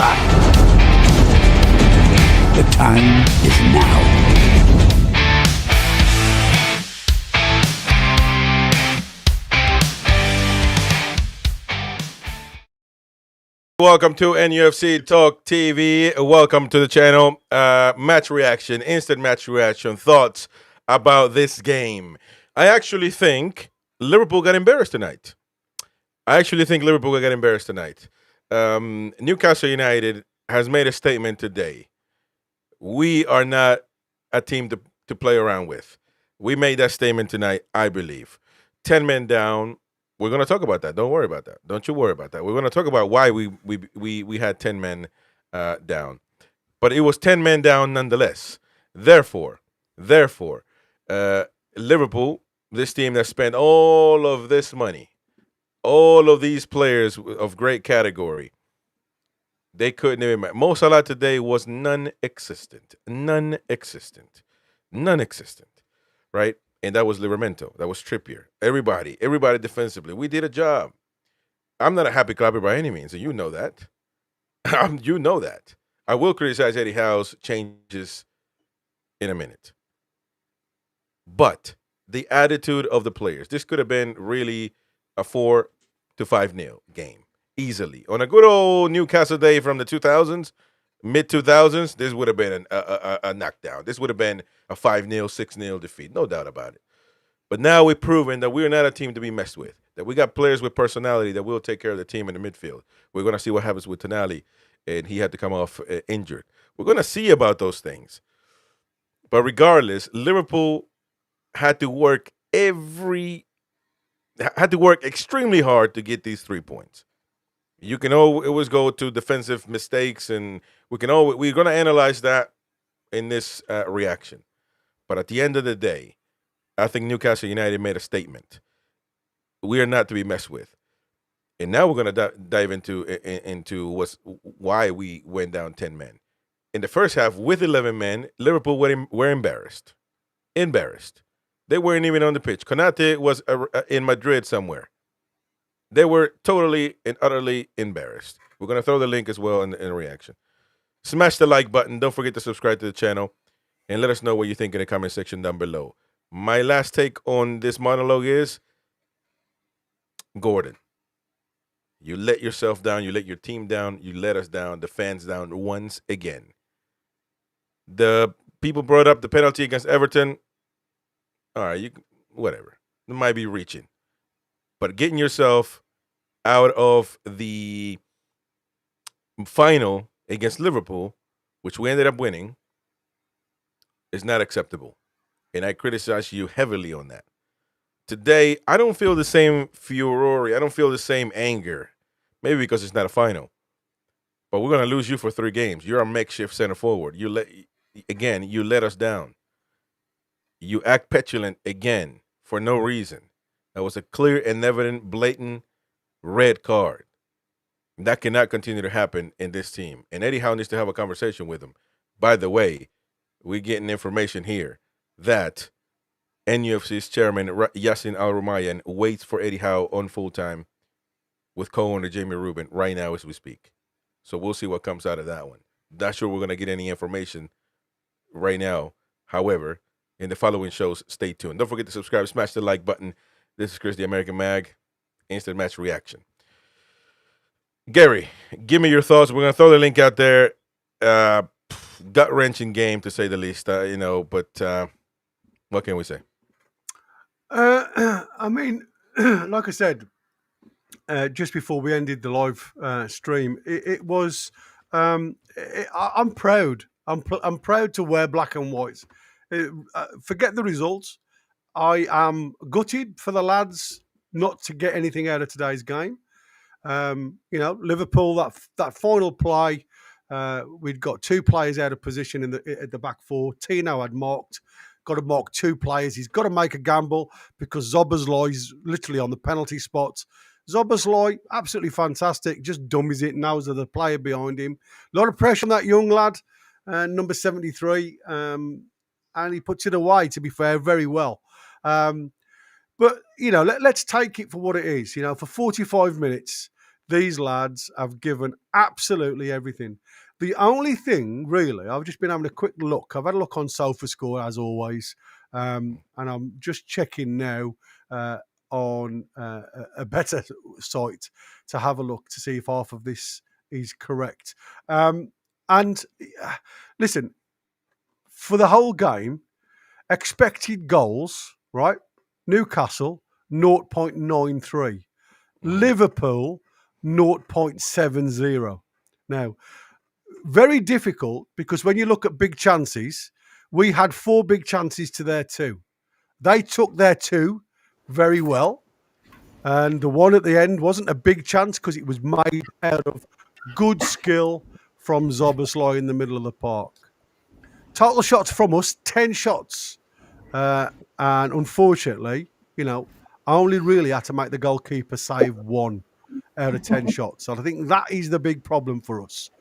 5. The time is now. Welcome to NUFC Talk TV. Welcome to the channel. Match reaction, instant match reaction, thoughts about this game. I actually think Liverpool got embarrassed tonight. Newcastle United has made a statement today. We are not a team to play around with. We made that statement tonight, I believe. 10 men down. We're going to talk about that. Don't worry about that. Don't you worry about that. We're going to talk about why we had 10 men down. But it was 10 men down nonetheless. Therefore, Liverpool, this team that spent all of this money, all of these players of great category, they couldn't even. Mo Salah today was non-existent, right? And that was Livramento. That was Trippier. Everybody defensively. We did a job. I'm not a happy clapper by any means, and you know that. You know that. I will criticize Eddie Howe's changes in a minute. But the attitude of the players, this could have been really a 4 to 5-0 game, easily. On a good old Newcastle day from the 2000s, mid-2000s, this would have been a knockdown. This would have been a 5-0, 6-0 defeat. No doubt about it. But now we've proven that we're not a team to be messed with, that we got players with personality that will take care of the team in the midfield. We're going to see what happens with Tonali, and he had to come off injured. We're going to see about those things. But regardless, Liverpool had to work extremely hard to get these 3 points. You can always go to defensive mistakes, and we're going to analyze that in this reaction. But at the end of the day, I think Newcastle United made a statement. We are not to be messed with. And now we're going to dive into why we went down 10 men. In the first half, with 11 men, Liverpool were embarrassed. They weren't even on the pitch. Konate was in Madrid somewhere. They were totally and utterly embarrassed. We're going to throw the link as well in the reaction. Smash the like button. Don't forget to subscribe to the channel. And let us know what you think in the comment section down below. My last take on this monologue is, Gordon, you let yourself down. You let your team down. You let us down. The fans down once again. The people brought up the penalty against Everton. All right, whatever. It might be reaching. But getting yourself out of the final against Liverpool, which we ended up winning, is not acceptable. And I criticize you heavily on that. Today, I don't feel the same furore. I don't feel the same anger. Maybe because it's not a final. But we're going to lose you for 3 games. You're a makeshift center forward. You let us down. You act petulant again for no reason. That was a clear and evident, blatant red card. That cannot continue to happen in this team. And Eddie Howe needs to have a conversation with him. By the way, we're getting information here that NUFC's chairman, Yassin Al-Rumayyan, waits for Eddie Howe on full-time with co-owner Jamie Rubin right now as we speak. So we'll see what comes out of that one. Not sure we're going to get any information right now. However, in the following shows, stay tuned. Don't forget to subscribe, smash the like button. This is Chris, the American Mag, instant match reaction. Gary, give me your thoughts. We're going to throw the link out there. Gut-wrenching game, to say the least, but what can we say? I mean, like I said, just before we ended the live stream, it was, I'm proud. I'm proud to wear black and white. Forget the results. I am gutted for the lads not to get anything out of today's game. Liverpool, that final play, we'd got 2 players out of position at the back 4. Tino had got to mark 2 players. He's got to make a gamble because Zoboszlai's literally on the penalty spot. Zoboszlai, absolutely fantastic, just dummies it, knows the player behind him. A lot of pressure on that young lad, number 73, and he puts it away, to be fair, very well. But, let's take it for what it is. For 45 minutes, these lads have given absolutely everything. The only thing, really, I've just been having a quick look. I've had a look on SofaScore, as always, and I'm just checking now on a better site to have a look to see if half of this is correct. And listen, for the whole game, expected goals, right? Newcastle, 0.93. Liverpool, 0.70. Now, very difficult because when you look at big chances, we had 4 big chances to their 2. They took their 2 very well. And the one at the end wasn't a big chance because it was made out of good skill from Zoboslai in the middle of the park. Total shots from us, 10 shots. And unfortunately, I only really had to make the goalkeeper save 1 out of 10 shots. So I think that is the big problem for us.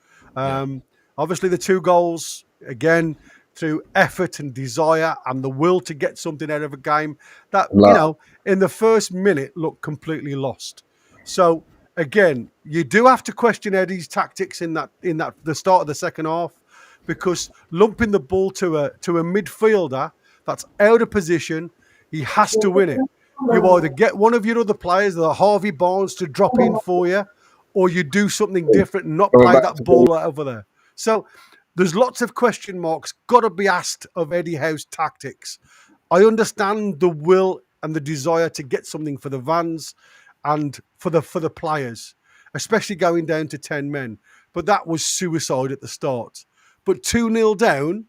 Obviously, the 2 goals, again, through effort and desire and the will to get something out of a game that, in the first minute looked completely lost. So, again, you do have to question Eddie's tactics in that the start of the second half, because lumping the ball to a midfielder that's out of position, he has to win it. You either get one of your other players, the Harvey Barnes, to drop in for you, or you do something different and not play that ball over there. So there's lots of question marks got to be asked of Eddie Howe's tactics. I understand the will and the desire to get something for the Vans and for the players, especially going down to 10 men. But that was suicide at the start. But 2-0 down,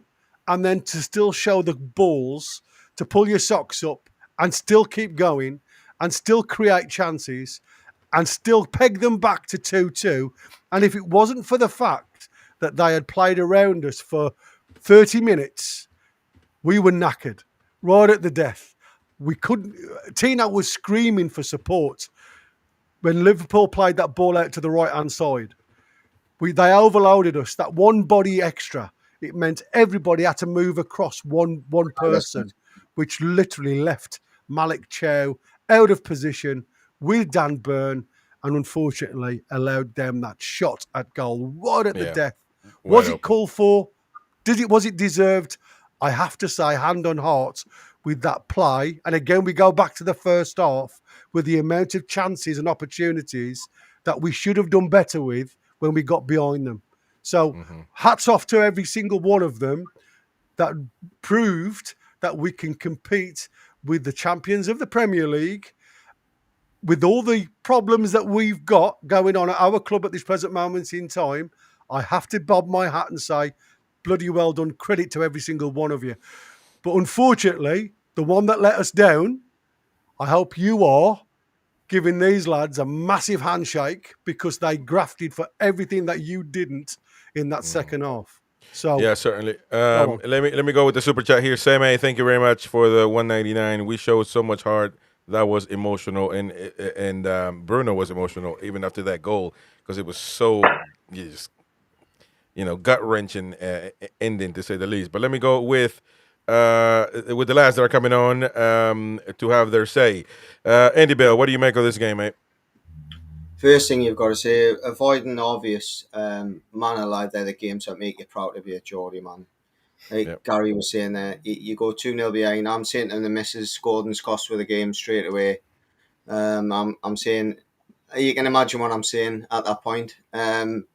and then to still show the balls to pull your socks up and still keep going and still create chances and still peg them back to 2-2. And if it wasn't for the fact that they had played around us for 30 minutes, we were knackered right at the death. We couldn't. Tino was screaming for support when Liverpool played that ball out to the right-hand side. They overloaded us. That one body extra, it meant everybody had to move across one person, which literally left Malik Chow out of position with Dan Burn, and unfortunately allowed them that shot at goal right at the death. Was it called for? Was it deserved? I have to say, hand on heart, with that play. And again, we go back to the first half with the amount of chances and opportunities that we should have done better with when we got behind them. So hats off to every single one of them that proved that we can compete with the champions of the Premier League, with all the problems that we've got going on at our club at this present moment in time. I have to bob my hat and say, bloody well done. Credit to every single one of you. But unfortunately, the one that let us down, I hope you are giving these lads a massive handshake, because they grafted for everything that you didn't in that second half. So yeah, certainly. Let me go with the super chat here. Seme, thank you very much for the 199. We showed so much heart. That was emotional, and Bruno was emotional even after that goal, because it was so gut wrenching ending, to say the least. But let me go with the lads that are coming on to have their say. Andy Bell, what do you make of this game, mate? First thing you've got to say, avoiding obvious man alive there, the games that make you proud to be a Geordie, man. Like Gary was saying there, you go 2-0 behind. I'm saying to the missus, Gordon's cost for the game straight away. I'm saying, you can imagine what I'm saying at that point. And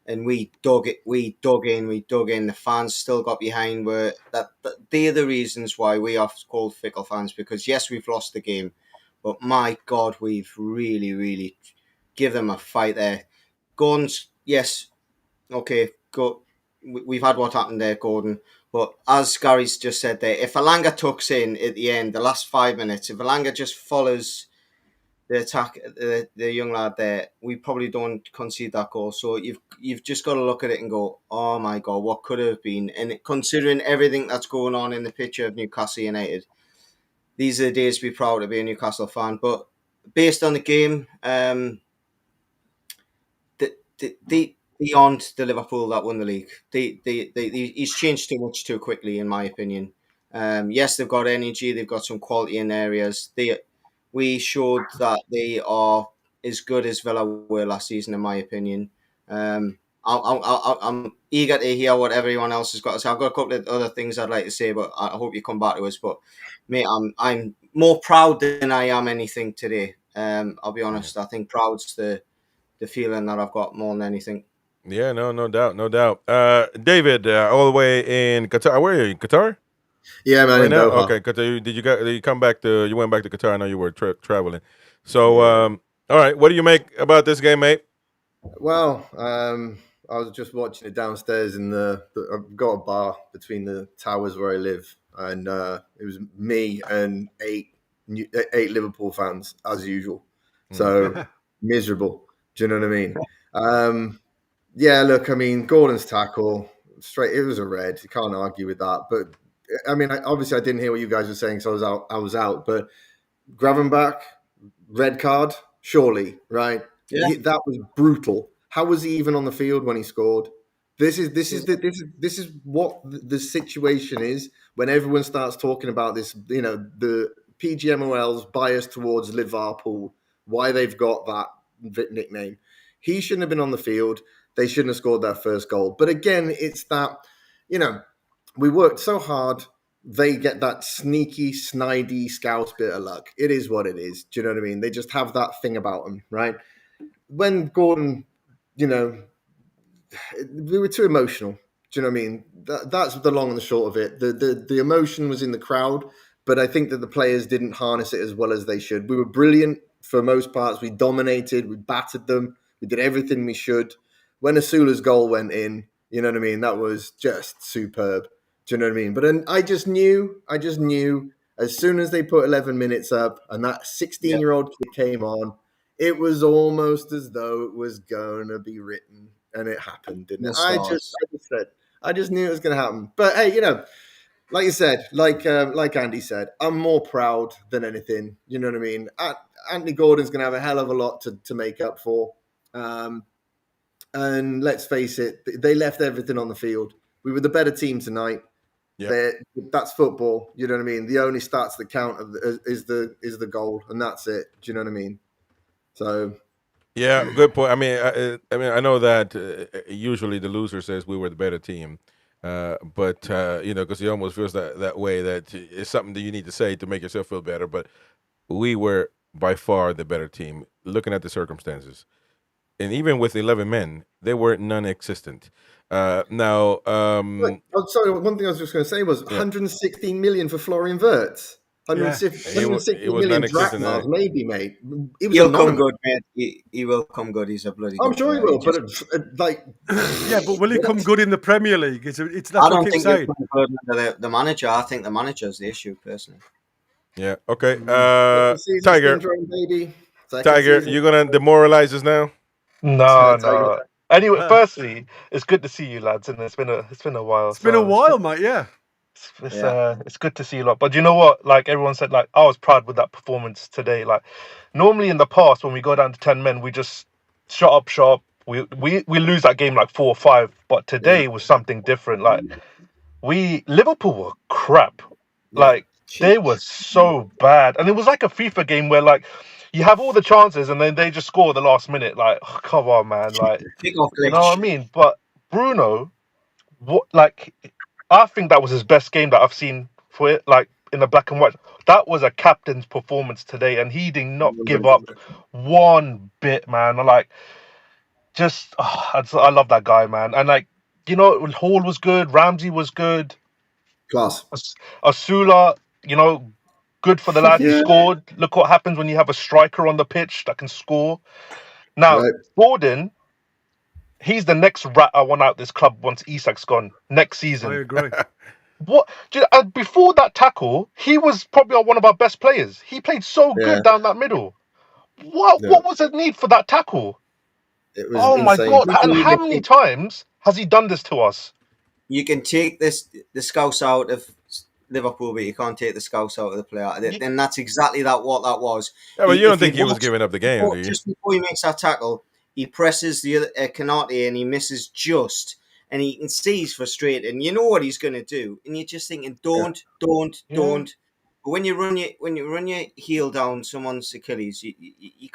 we dug in. The fans still got behind. They're the reasons why we are called fickle fans, because yes, we've lost the game, but my God, we've really, really give them a fight there. Gordon's, yes, okay, we've had what happened there, Gordon. But as Gary's just said there, if Alanga tucks in at the end, the last 5 minutes, if Alanga just follows the attack, the young lad there, we probably don't concede that goal. So you've just got to look at it and go, oh my God, what could have been? And considering everything that's going on in the picture of Newcastle United, these are the days to be proud to be a Newcastle fan. But based on the game, beyond the Liverpool that won the league, he's changed too much too quickly, in my opinion. Yes, they've got energy, they've got some quality in areas. We showed that they are as good as Villa were last season, in my opinion. I'm eager to hear what everyone else has got to say. I've got a couple of other things I'd like to say, but I hope you come back to us. But mate, I'm more proud than I am anything today. I'll be honest. I think proud's the feeling that I've got more than anything. Yeah, no doubt, no doubt. David, all the way in Qatar. Where are you? Qatar? Yeah, man. Right In now? Doha. Okay, Qatar. Did you come back to? You went back to Qatar. I know you were traveling. So, all right. What do you make about this game, mate? Well, I was just watching it downstairs in I've got a bar between the towers where I live, and it was me and eight Liverpool fans as usual. So miserable. Do you know what I mean? Yeah. Look, I mean, Gordon's tackle straight. It was a red. You can't argue with that. But I mean, obviously, I didn't hear what you guys were saying, so I was out. But Gravenbach, red card, surely, right? Yeah. That was brutal. How was he even on the field when he scored? This is what the situation is when everyone starts talking about this. You know, the PGMOL's bias towards Liverpool, why they've got that nickname. He shouldn't have been on the field. They shouldn't have scored their first goal. But again, it's that, you know, we worked so hard. They get that sneaky, snidey scout bit of luck. It is what it is. Do you know what I mean? They just have that thing about them, right? When Gordon, you know, we were too emotional. Do you know what I mean? That's the long and the short of it. The emotion was in the crowd, but I think that the players didn't harness it as well as they should. We were brilliant for most parts. We dominated. We battered them. We did everything we should. When Asula's goal went in, you know what I mean? That was just superb. Do you know what I mean? But then I just knew as soon as they put 11 minutes up and that 16-year-old kid came on, it was almost as though it was going to be written, and it happened, didn't it? I just knew it was going to happen. But hey, you know, like you said, like Andy said, I'm more proud than anything. You know what I mean? Anthony Gordon's going to have a hell of a lot to make up for. And let's face it, they left everything on the field. We were the better team tonight. Yeah, that's football. You know what I mean? The only stats that count is the goal, and that's it. Do you know what I mean? So, yeah, good point. I mean, I know that usually the loser says we were the better team, but you know, because he almost feels that way, that it's something that you need to say to make yourself feel better. But we were by far the better team, looking at the circumstances, and even with 11 men, they were non-existent. Now, sorry, one thing I was just going to say was 116 million for Florian Wirtz. 160 million drachmas, maybe, mate. He'll come good, mate. He will come good. He's a bloody. I'm sure he will, but yeah, but will he come good in the Premier League? It's that's I don't what think saying. he'll come good under the manager. I think the manager's the issue, personally. Yeah. Okay. Tiger, syndrome, baby. Tiger, you're gonna demoralize us now? No. Anyway, firstly, it's good to see you lads, and it's been a while. It's been a while, mate. Yeah. It's good to see you lot. But you know what? Like everyone said, like I was proud with that performance today. Like normally in the past, when we go down to 10 men, we just shut up shop. We lose that game like 4-5. But today was something different. Like Liverpool were crap. Like they were so bad, and it was like a FIFA game where like you have all the chances and then they just score the last minute. Like, oh, come on, man. Like, you know what I mean? But Bruno, I think that was his best game that I've seen for it, like in the black and white. That was a captain's performance today, and he did not give up one bit, man. Like, I love that guy, man. And like, you know, Hall was good, Ramsey was good, class. Asula, you know, good for the lad. He scored. Look what happens when you have a striker on the pitch that can score. Now, Gordon, he's the next rat I want out this club once Isak's gone next season. I agree. What? Before that tackle, he was probably one of our best players. He played so good down that middle. What was the need for that tackle? It was my God. And how many times has he done this to us? You can take the scouts out of Liverpool, but you can't take the scouts out of the player. Then that's exactly what that was. Yeah, but you don't think he was giving up the game, do you? Just before he makes that tackle, he presses the other Kanate and he misses just, and he can see he's frustrated, and you know what he's going to do, and you're just thinking, don't. But when you run your heel down someone's Achilles, you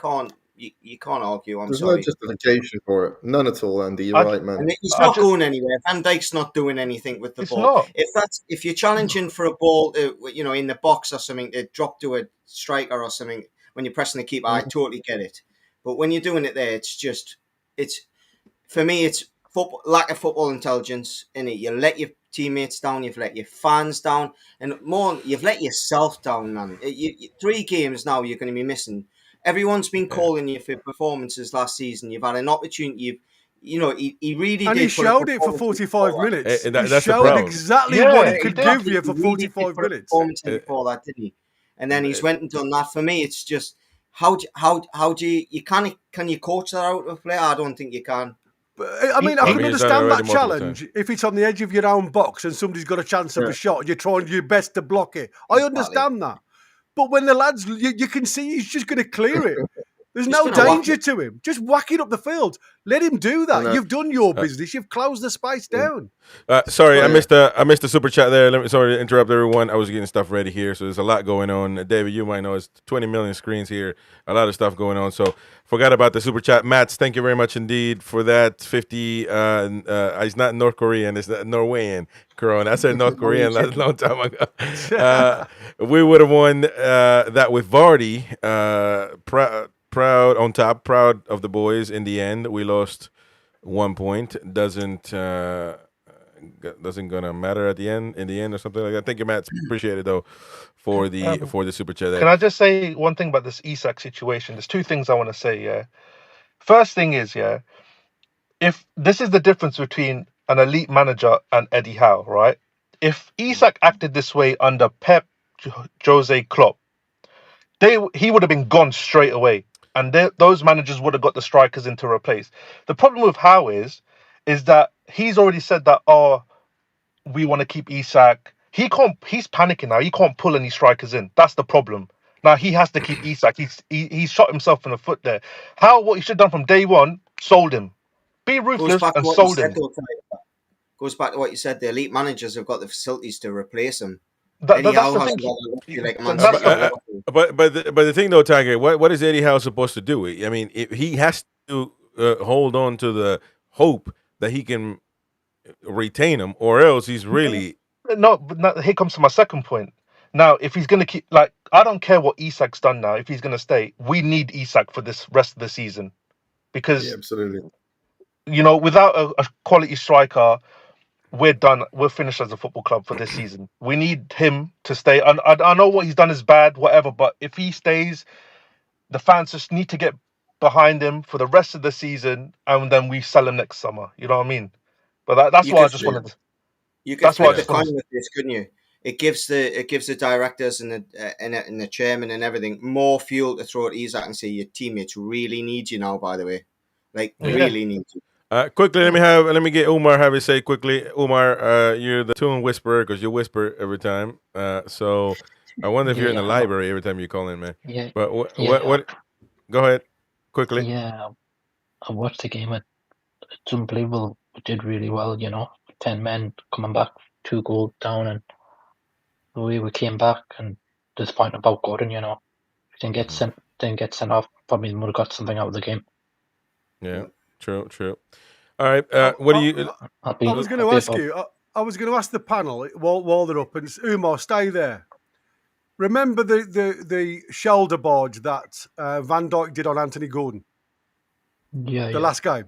You can't argue. I'm There's sorry. no justification for it. None at all, Andy. You're I- right, man. And he's I not just- going anywhere. Van Dijk's not doing anything with the It's ball. not. If you're challenging for a ball, in the box or something, to drop to a striker or something when you're pressing the keeper, I totally get it. But when you're doing it there, it's for me, it's lack of football intelligence in it. You let your teammates down, you've let your fans down, and more, you've let yourself down, man. 3 games now you're going to be missing. Everyone's been calling you for performances last season. You've had an opportunity. He really And did. he put a showed it for performance 45 before that. minutes. And that- He that's the showed problem. exactly Yeah, what he he could did. give you for He really did 45 put a minutes. performance in before that, didn't he? And then he's went and done that. For me, it's just how do you can you coach that out of a player? I don't think you can. I mean, I He- can he's done it understand already that multiple challenge if it's on the edge of your own box and somebody's got a chance of a shot and you're trying your best to block it. I understand that. But when the lads, you can see he's just going to clear it. There's He's no gonna whack danger to him. Just whack it up the field. Let him do I that. know. You've done your business. You've closed the space down. Sorry, Oh, I yeah. missed the super chat there. Sorry to interrupt everyone. I was getting stuff ready here, so there's a lot going on. David, you might know it's 20 million screens here, a lot of stuff going on. So forgot about the super chat. Mats, thank you very much indeed for that. 50. He's not North Korean. It's not Norwegian. Corona. I said North Korean a long time ago. We would have won that with Vardy. Proud on top. Proud of the boys. In the end, we lost 1 point. Doesn't gonna matter at the end, in the end, or something like that. Thank you, Matt. Appreciate it though for the super chat there. Can I just say one thing about this Isak situation? There's 2 things I want to say. Yeah. First thing is, if this is the difference between an elite manager and Eddie Howe, right? If Isak acted this way under Pep, Jose, Klopp, he would have been gone straight away, and those managers would have got the strikers in to replace. The problem with Howe is that he's already said that, we want to keep Isak. He's panicking now. He can't pull any strikers in. That's the problem. Now he has to keep Isak. He's shot himself in the foot there. What he should have done from day one, sold him. Be Goes ruthless back to and what you sold said, him. though, Ty. Goes back to what you said. The elite managers have got the facilities to replace him. That's Eddie Howe the hasn't thing. got the luxury like Man That's City. But the thing though, Tiger, what is Eddie Howe supposed to do? I mean, he has to hold on to the hope that he can retain him, or else he's really No, but now, here comes to my second point. Now, if he's going to keep, I don't care what Isak's done now. If he's going to stay, we need Isak for this rest of the season. Because, Yeah, absolutely. without a quality striker, we're done. We're finished as a football club for this season. We need him to stay. And I know what he's done is bad, whatever, but if he stays, the fans just need to get behind him for the rest of the season, and then we sell him next summer. You know what I mean? But that's what I just wanted to... You could That's what I flip the just wanted coin with this, couldn't you? It gives the directors and the chairman and everything more fuel to throw at Isak and say your teammates really need you now. By the way, really need you. quickly. Let me get Umar have his say quickly. Umar, you're the Toon whisperer because you whisper every time. So I wonder if you're in the library every time you call in, man. Yeah. But what? Go ahead, quickly. Yeah, I watched the game. It's unbelievable. We did really well, 10 men coming back, 2 goals down, and the way we came back. And disappointing about Gordon, we didn't get sent off. Probably would have got something out of the game. Yeah, true. All right, what do you? I was going to ask you. I was going to ask the panel while they're up, and Umar, stay there. Remember the shoulder barge that Van Dijk did on Anthony Gordon? Yeah, the last game.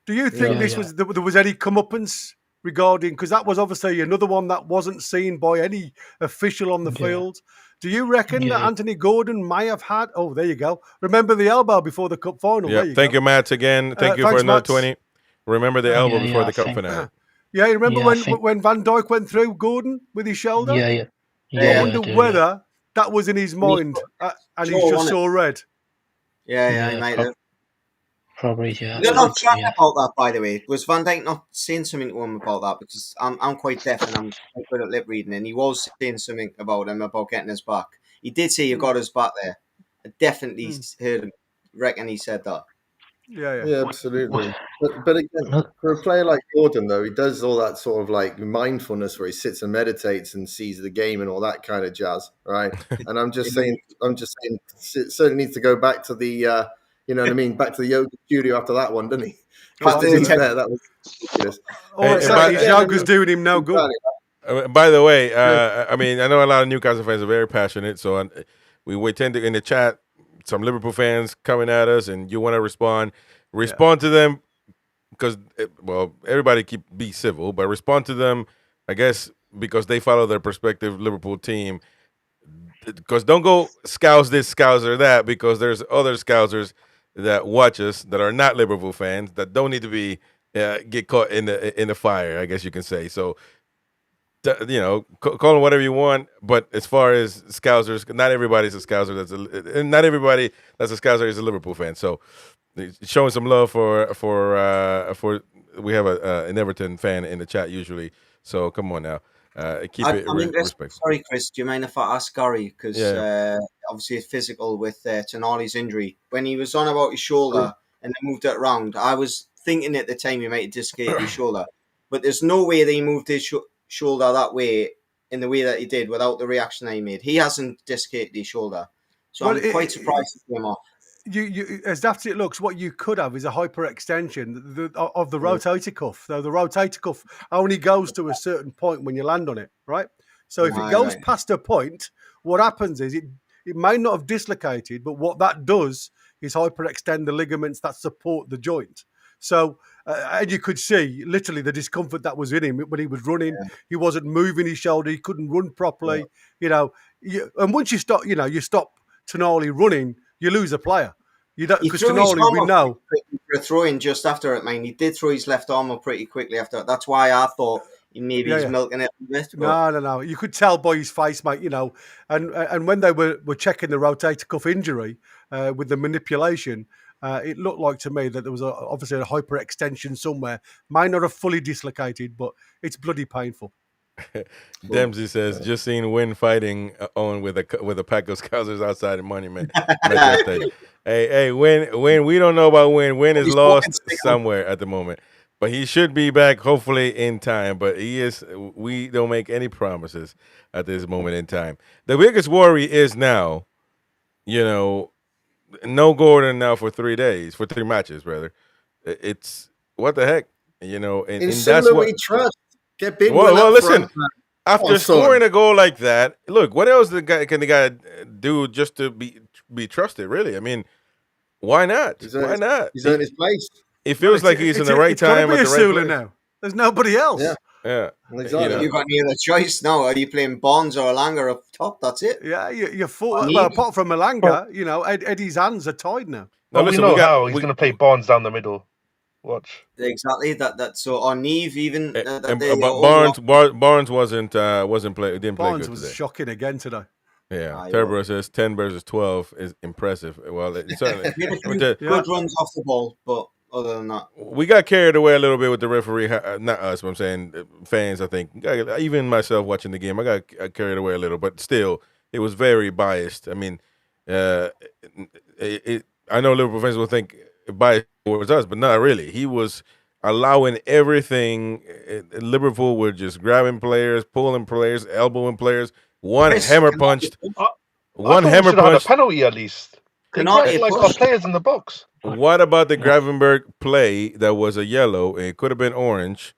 Do you think there was any comeuppance regarding, because that was obviously another one that wasn't seen by any official on the field? Do you reckon that Anthony Gordon may have had? Oh, there you go. Remember the elbow before the cup final? Yeah, thank you, Matt. Again, thank you for another 20. Remember the elbow before the cup final. Yeah, you remember when Van Dijk went through Gordon with his shoulder? Yeah. I wonder whether that was in his mind and he just saw red. Yeah, he might have. Probably, yeah. They're not chatting about that, by the way. Was Van Dijk not saying something to him about that? Because I'm quite deaf and I'm quite good at lip reading, and he was saying something about him about getting his back. He did say you got his back there. I definitely heard him. Reckon he said that. Yeah, absolutely. But again, for a player like Gordon, though, he does all that sort of like mindfulness where he sits and meditates and sees the game and all that kind of jazz, right? And I'm just saying, certainly needs to go back to the You know what I mean? Back to the yoga studio after that one, didn't he? Back to To the be tent. fair, that was ridiculous. All Hey, right, hey, Yoga's doing him no good. By the way, I mean, I know a lot of Newcastle fans are very passionate, so we tend to, in the chat, some Liverpool fans coming at us, and you want to respond to them, because, well, everybody be civil, but respond to them, I guess, because they follow their prospective Liverpool team. Because don't go scouse this, scouse or that, because there's other scousers that watch us that are not Liverpool fans that don't need to be get caught in the fire, I guess you can say. So, you know, call them whatever you want. But as far as scousers, not everybody's a scouser. And not everybody that's a scouser is a Liverpool fan. So, showing some love for we have an Everton fan in the chat usually. So come on now. Keep it respectful. Sorry, Chris, do you mind if I ask Gary? Because obviously it's physical with Tonali's injury. When he was on about his shoulder and then moved it around, I was thinking at the time he might have dislocated his shoulder. But there's no way that he moved his shoulder that way, in the way that he did, without the reaction that he made. He hasn't dislocated his shoulder. So I'm quite surprised he came off. You, as daft as it looks, what you could have is a hyperextension of the rotator cuff. Though the rotator cuff only goes to a certain point when you land on it, right? So if it goes past a point, what happens is it may not have dislocated, but what that does is hyperextend the ligaments that support the joint. So, and you could see literally the discomfort that was in him when he was running. He wasn't moving his shoulder. He couldn't run properly. You know, and once you stop, you stop Tonali running, you lose a player. You don't, because Tonali, we know. For a throw-in just after it, man. He did throw his left arm up pretty quickly after it. That's why I thought he's milking it a bit. No. You could tell by his face, mate, and when they were checking the rotator cuff injury with the manipulation, it looked like to me that there was obviously a hyperextension somewhere. Might not have fully dislocated, but it's bloody painful. Dempsey says, just seen Win fighting on with a pack of scousers outside of Monument. Hey, Win, we don't know about Win. Win is lost somewhere at the moment. But he should be back, hopefully, in time. But we don't make any promises at this moment in time. The biggest worry is now, no Gordon now for 3 days, for 3 matches, rather. It's, what the heck? And that's what we trust. Get big. Well, listen. After scoring a goal like that, look, what else can the guy do just to be trusted? Really, I mean, why not? Why not? He's earned his place. It feels like he's in the right time at the right place. Now. There's nobody else. Yeah. Exactly. You've got any other choice now. Are you playing Bonds or Alanga up top? That's it. Yeah, you're well, apart from Alanga, Eddie's hands are tied now. Well, we know how he's going to play Bonds down the middle. Watch. Exactly. That so on Neve even. Barnes wasn't play. Didn't play Barnes good was today. Shocking again today. Yeah, Turbro says 10 versus 12 is impressive. Well, it certainly good runs off the ball, but other than that, we got carried away a little bit with the referee. Not us, but I'm saying fans. I think even myself watching the game, I got carried away a little, but still, it was very biased. I mean, I know Liverpool fans will think biased towards us, but not really. He was allowing everything. Liverpool were just grabbing players, pulling players, elbowing players. One hammer punched. One hammer punched. A penalty at least. Like players in the box. What about the Gravenberg play that was a yellow? It could have been orange,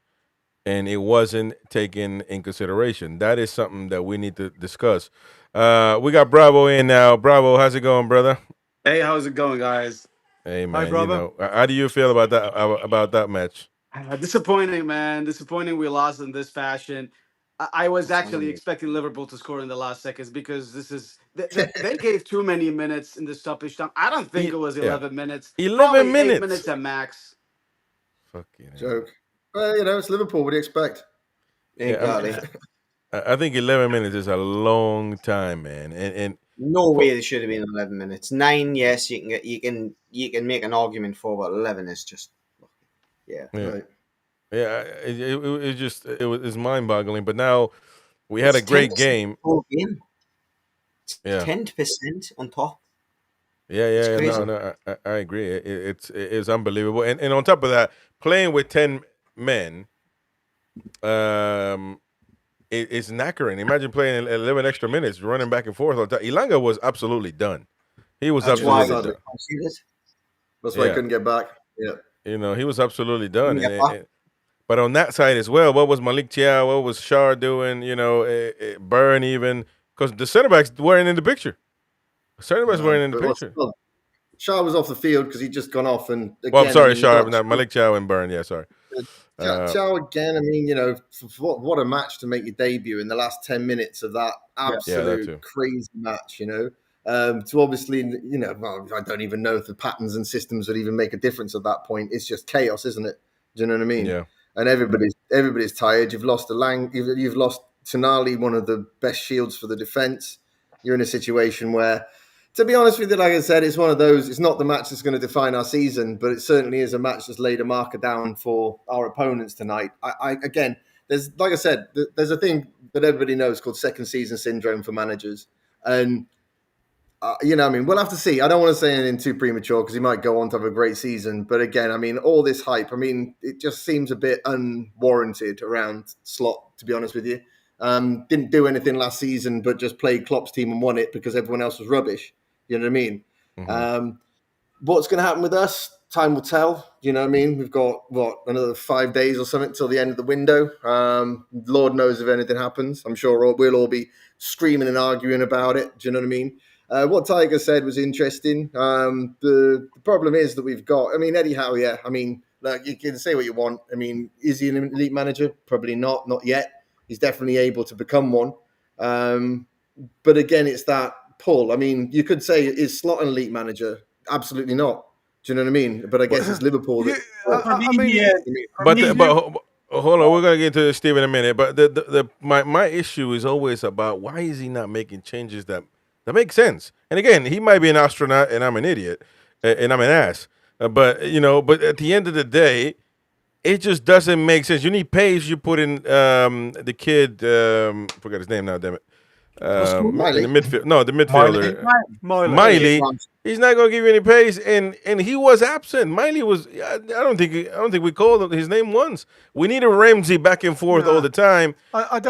and it wasn't taken in consideration. That is something that we need to discuss. We got Bravo in now. Bravo, how's it going, brother? Hey, how's it going, guys? Hey, man. Hi, brother. How do you feel about that match? Disappointing, man. Disappointing we lost in this fashion. I was actually expecting Liverpool to score in the last seconds because they gave too many minutes in the stoppage time. I don't think it was 11 minutes. 11 minutes. 8 minutes at max. Fucking joke. Well, it's Liverpool. What do you expect? Exactly. I think 11 minutes is a long time, man. And no way it should have been 11 minutes. 9, yes, you can make an argument for, but 11 is just Right. Yeah, it's mind-boggling. But now we had a great game. Yeah, 10% on top. Yeah. No, I agree. It's unbelievable. And on top of that, playing with 10 men, it's knackering. Imagine playing 11 extra minutes, running back and forth. Ilanga was absolutely done. He was absolutely done. That's why he couldn't get back. Yeah. You know, he was absolutely done. Couldn't get back. But on that side as well, what was Malik Chiao? What was Shar doing? You know, Burn even. Because the center backs weren't in the picture. The center backs weren't in the picture. Shah was off the field because he'd just gone off. And again, well, I'm sorry, Shar, not Malik Chiao and Burn. Yeah, sorry. Chow again. I mean, you know, what a match to make your debut in the last 10 minutes of that absolute crazy match. You know, to obviously, you know, well, I don't even know if the patterns and systems would even make a difference at that point. It's just chaos, isn't it? Do you know what I mean? Yeah. And everybody's tired. You've lost you've lost Tonali, one of the best shields for the defense. You're in a situation where, to be honest with you, like I said, it's one of those. It's not the match that's going to define our season, but it certainly is a match that's laid a marker down for our opponents tonight. Again, there's, like I said, there's a thing that everybody knows called second season syndrome for managers, and you know, I mean, we'll have to see. I don't want to say anything too premature because he might go on to have a great season, but again, I mean, all this hype, I mean, it just seems a bit unwarranted around Slot, to be honest with you. Didn't do anything last season, but just played Klopp's team and won it because everyone else was rubbish. You know what I mean? Mm-hmm. What's going to happen with us? Time will tell. You know what I mean? We've got, another 5 days or something till the end of the window. Lord knows if anything happens. I'm sure we'll all be screaming and arguing about it. Do you know what I mean? What Tiger said was interesting. The problem is that we've got, I mean, Eddie Howe, yeah. I mean, like, you can say what you want. I mean, is he an elite manager? Probably not yet. He's definitely able to become one. But again, it's that pull. I mean, you could say, is Slot an elite manager? Absolutely not. Do you know what I mean? But I guess it's Liverpool. But hold on, we're gonna get to Steve in a minute. But my issue is always about why is he not making changes that make sense? And again, he might be an astronaut, and I'm an idiot, and I'm an ass. But at the end of the day, it just doesn't make sense. You need pace. You put in the kid. Forgot his name now. Damn it. Miley. In the midfield. No, the midfielder. Miley. He's not going to give you any pace, and he was absent. Miley was. I don't think we called his name once. We need a Ramsey back and forth all the time. I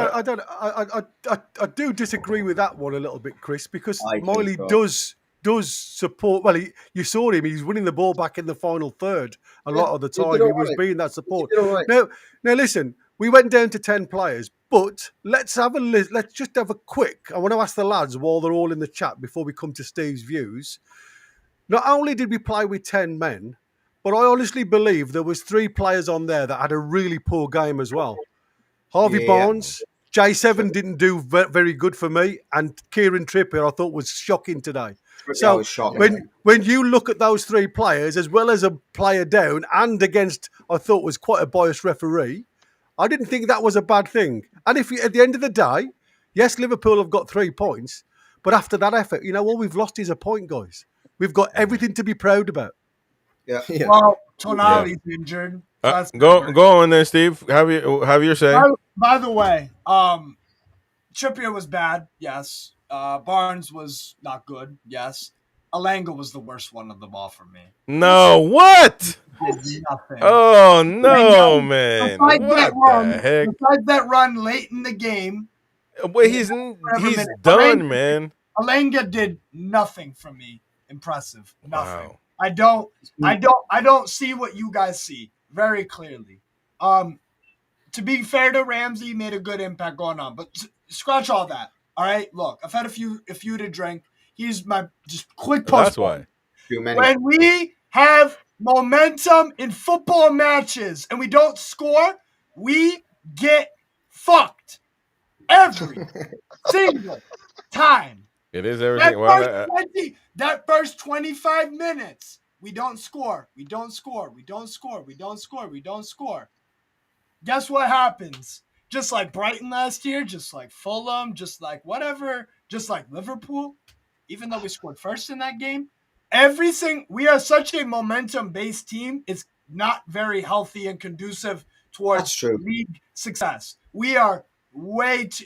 do disagree with that one a little bit, Chris, because Miley does support. Well, you saw him. He's winning the ball back in the final third a lot of the time. He was being that support. Now, listen. We went down to 10 players, but let's just have a quick. I want to ask the lads while they're all in the chat before we come to Steve's views. Not only did we play with 10 men, but I honestly believe there was 3 players on there that had a really poor game as well. Harvey Barnes, J7 didn't do very good for me, and Kieran Trippier I thought was shocking today. So when you look at those 3 players, as well as a player down and against, I thought was quite a biased referee, I didn't think that was a bad thing. And if at the end of the day, yes, Liverpool have got 3 points, but after that effort, all we've lost is a point, guys. We've got everything to be proud about. Yeah. Well, Tonali's injured. Go on then, Steve. Have your say. By the way, Trippier was bad. Yes. Barnes was not good. Yes. Alanga was the worst one of them all for me. No, what? Nothing. Oh no, man! What the heck? Besides that run late in the game, well, he's done, man. Alanga did nothing for me. Impressive. Nothing. Wow. I don't see what you guys see very clearly. To be fair to Ramsey, made a good impact going on, but scratch all that. All right, look, I've had a few to drink. Here's my just quick post. That's why. Too many. When we have momentum in football matches and we don't score, we get fucked every single time. It is everything. That first 25 minutes, we don't score. Guess what happens? Just like Brighton last year, just like Fulham, just like whatever, just like Liverpool, even though we scored first in that game, we are such a momentum-based team. It's not very healthy and conducive towards league success. We are way too.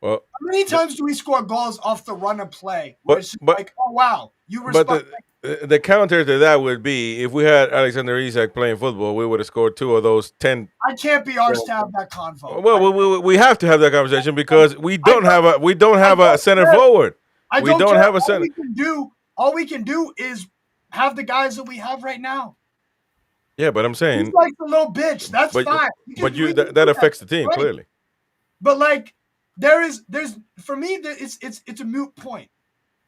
How many times do we score goals off the run of play? Where it's like, oh wow, you respect. But the counter to that would be if we had Alexander Isak playing football, we would have scored 2 of those 10. I can't be arsed to have that convo. Well, we have to have that conversation because we don't have a center forward. We don't have a center. All we can do is have the guys that we have right now. Yeah, but I'm saying He's like a little bitch. That's but, fine. But that affects the team, right? clearly. But like there's for me it's a moot point.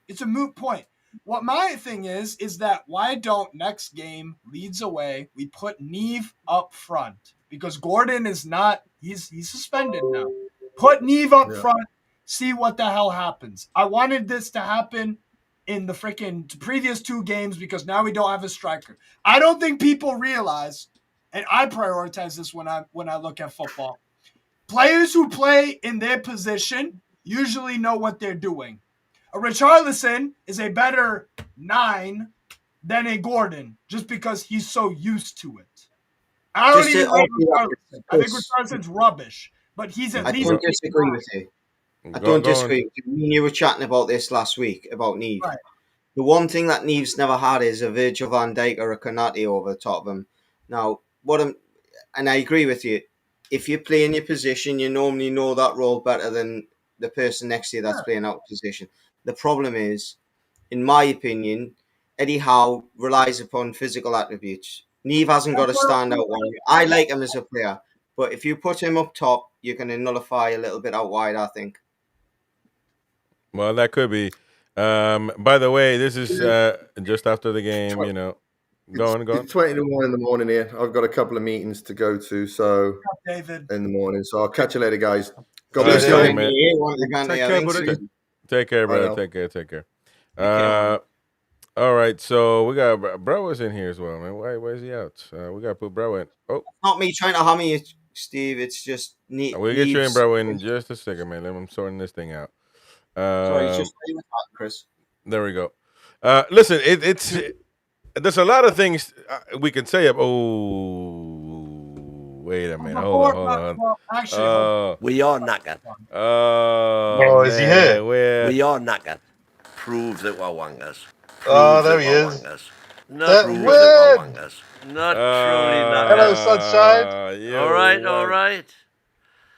It's a moot point. What my thing is that why don't next game, Leeds away, we put Neve up front? Because Gordon is not, he's suspended now. Put Neve up front, see what the hell happens. I wanted this to happen in the freaking previous 2 games because now we don't have a striker. I don't think people realize, and I prioritize this when I look at football. Players who play in their position usually know what they're doing. A Richarlison is a better 9 than a Gordon just because he's so used to it. I don't even like Richarlison. I think Richarlison's rubbish, but he's at least. I don't disagree with you. I don't disagree. You were chatting about this last week about Neve. Right. The one thing that Neve's never had is a Virgil van Dijk or a Konate over the top of him. Now, and I agree with you. If you play in your position, you normally know that role better than the person next to you that's playing out of position. The problem is, in my opinion, Eddie Howe relies upon physical attributes. Neve hasn't got a standout one. I like him as a player, but if you put him up top, you're going to nullify a little bit out wide, I think. Well, that could be. By the way, this is just after the game, you know. Go on. It's 20 to 1 in the morning here. I've got a couple of meetings to go to, so David. in the morning. So I'll catch you later, guys. God bless you, man. Take care, brother. Take care. All right, so we got Brower's in here as well, man. Why is he out? We got to put Brower in. Oh, not me trying to hammer you, Steve. It's just neat. We'll get you in, Brower, in just a second, man. I'm sorting this thing out. Sorry, just stay with that, Chris. There we go. Listen, it's there's a lot of things we can say. Wait a minute. Hold on. Well, actually, we are knackered. Is he here? We are knackered. Prove that we're wangers. There he is. Not prove that we're wangers. Not truly knackered. Hello, sunshine. All right.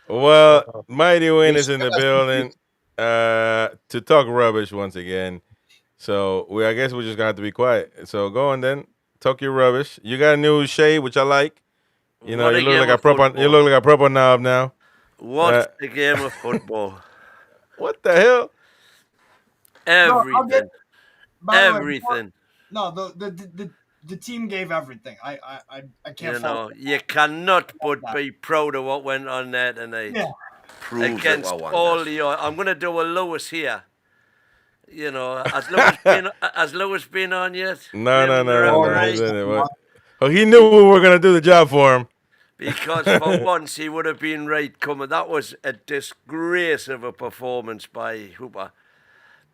Well, Mighty Win is in the building to talk rubbish once again. So I guess we're just gonna have to be quiet. So go on then, talk your rubbish. You got a new shade, which I like. You know, you look like a proper knob now. What's the game of football? What the hell? Everything. Everything. No, the team gave everything. I can't. You know, you cannot but be proud of what went on there tonight. Yeah. Prove against all the. I'm going to do a Lewis here. You know, has Lewis been on yet? No. Oh, he knew we were going to do the job for him. Because for once he would have been right coming. That was a disgrace of a performance by Hooper.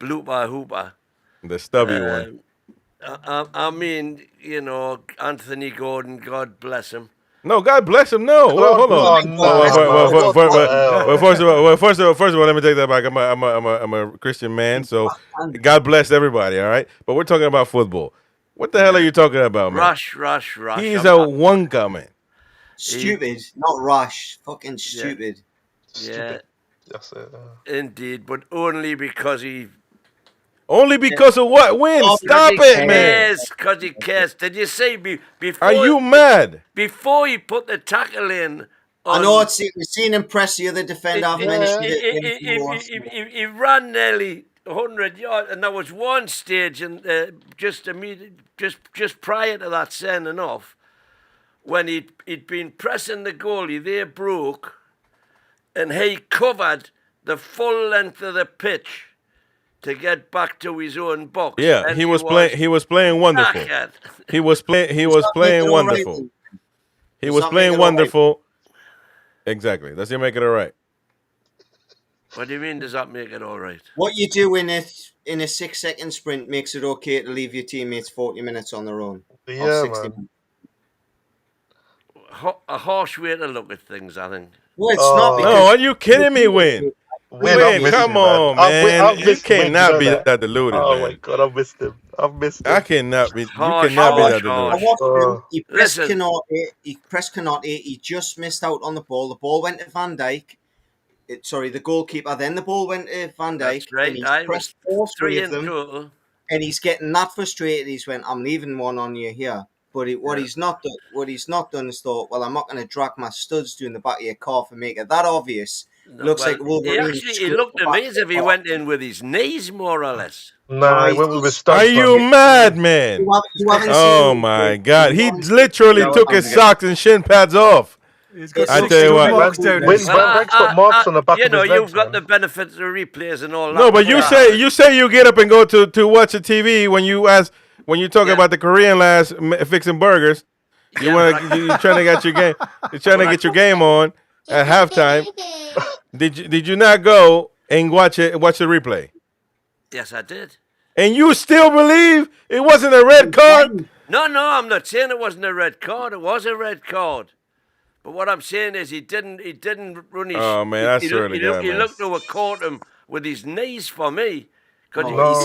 Hooper. The stubby one. I mean, you know, Anthony Gordon, God bless him. No, God bless him. No, hold on. First of all, let me take that back. I'm a Christian man, so God bless everybody. All right, but we're talking about football. What the hell are you talking about, man? Rush. He's a one coming. Stupid, not rush. Fucking stupid. Yeah. That's it. Indeed, but only because he. Only because of what? When? Stop it, man. Because he cares. Did you say before? Are you mad? Before he put the tackle in. I know we've seen him press the other defender. I've mentioned it. He ran nearly 100 yards, and there was one stage, and just prior to that sending off, when he'd been pressing the goalie, they broke, and he covered the full length of the pitch to get back to his own box. Yeah, and he was playing wonderful. He was playing wonderful. He was playing wonderful. Exactly. Does he make it all right? What do you mean? Does that make it all right? What you do in a 6-second sprint makes it okay to leave your teammates 40 minutes on their own. Yeah, man. A harsh way to look at things, I think. Well, it's not. No, are you kidding me, Win? Win, come on, man. You cannot be that deluded, man. Oh, my God, I've missed him. I cannot be. You cannot be that deluded. He pressed Konate. He just missed out on the ball. The ball went to Van Dijk. The goalkeeper. Then the ball went to Van Dijk. That's right. And he pressed all three of them. Total. and he's getting that frustrated. He's went, I'm leaving one on you here. But what he's not done is thought, well, I'm not going to drag my studs doing the back of your calf and make it that obvious. No, Looks well, like Wolverine. he looked to me as if he went in with his knees, more or less. Nah, he went with his Are studs. you mad, man? You haven't Oh seen- my God! He literally took his socks and shin pads off. He's got I 60 tell you what. marks down When his Van Dijk's got marks on the back you of know, his legs. you've got man. the benefits of replays and all that. No, but you say you get up and go to watch the TV when you talk about the Korean lads fixing burgers. You you're trying to get your game. You're trying to get your game on at halftime. Did you not go and watch the replay? Yes, I did. And you still believe it wasn't a red card? No, I'm not saying it wasn't a red card. It was a red card. But what I'm saying is he didn't run his. Oh man, that's really good. He looked to have caught him with his knees for me. No,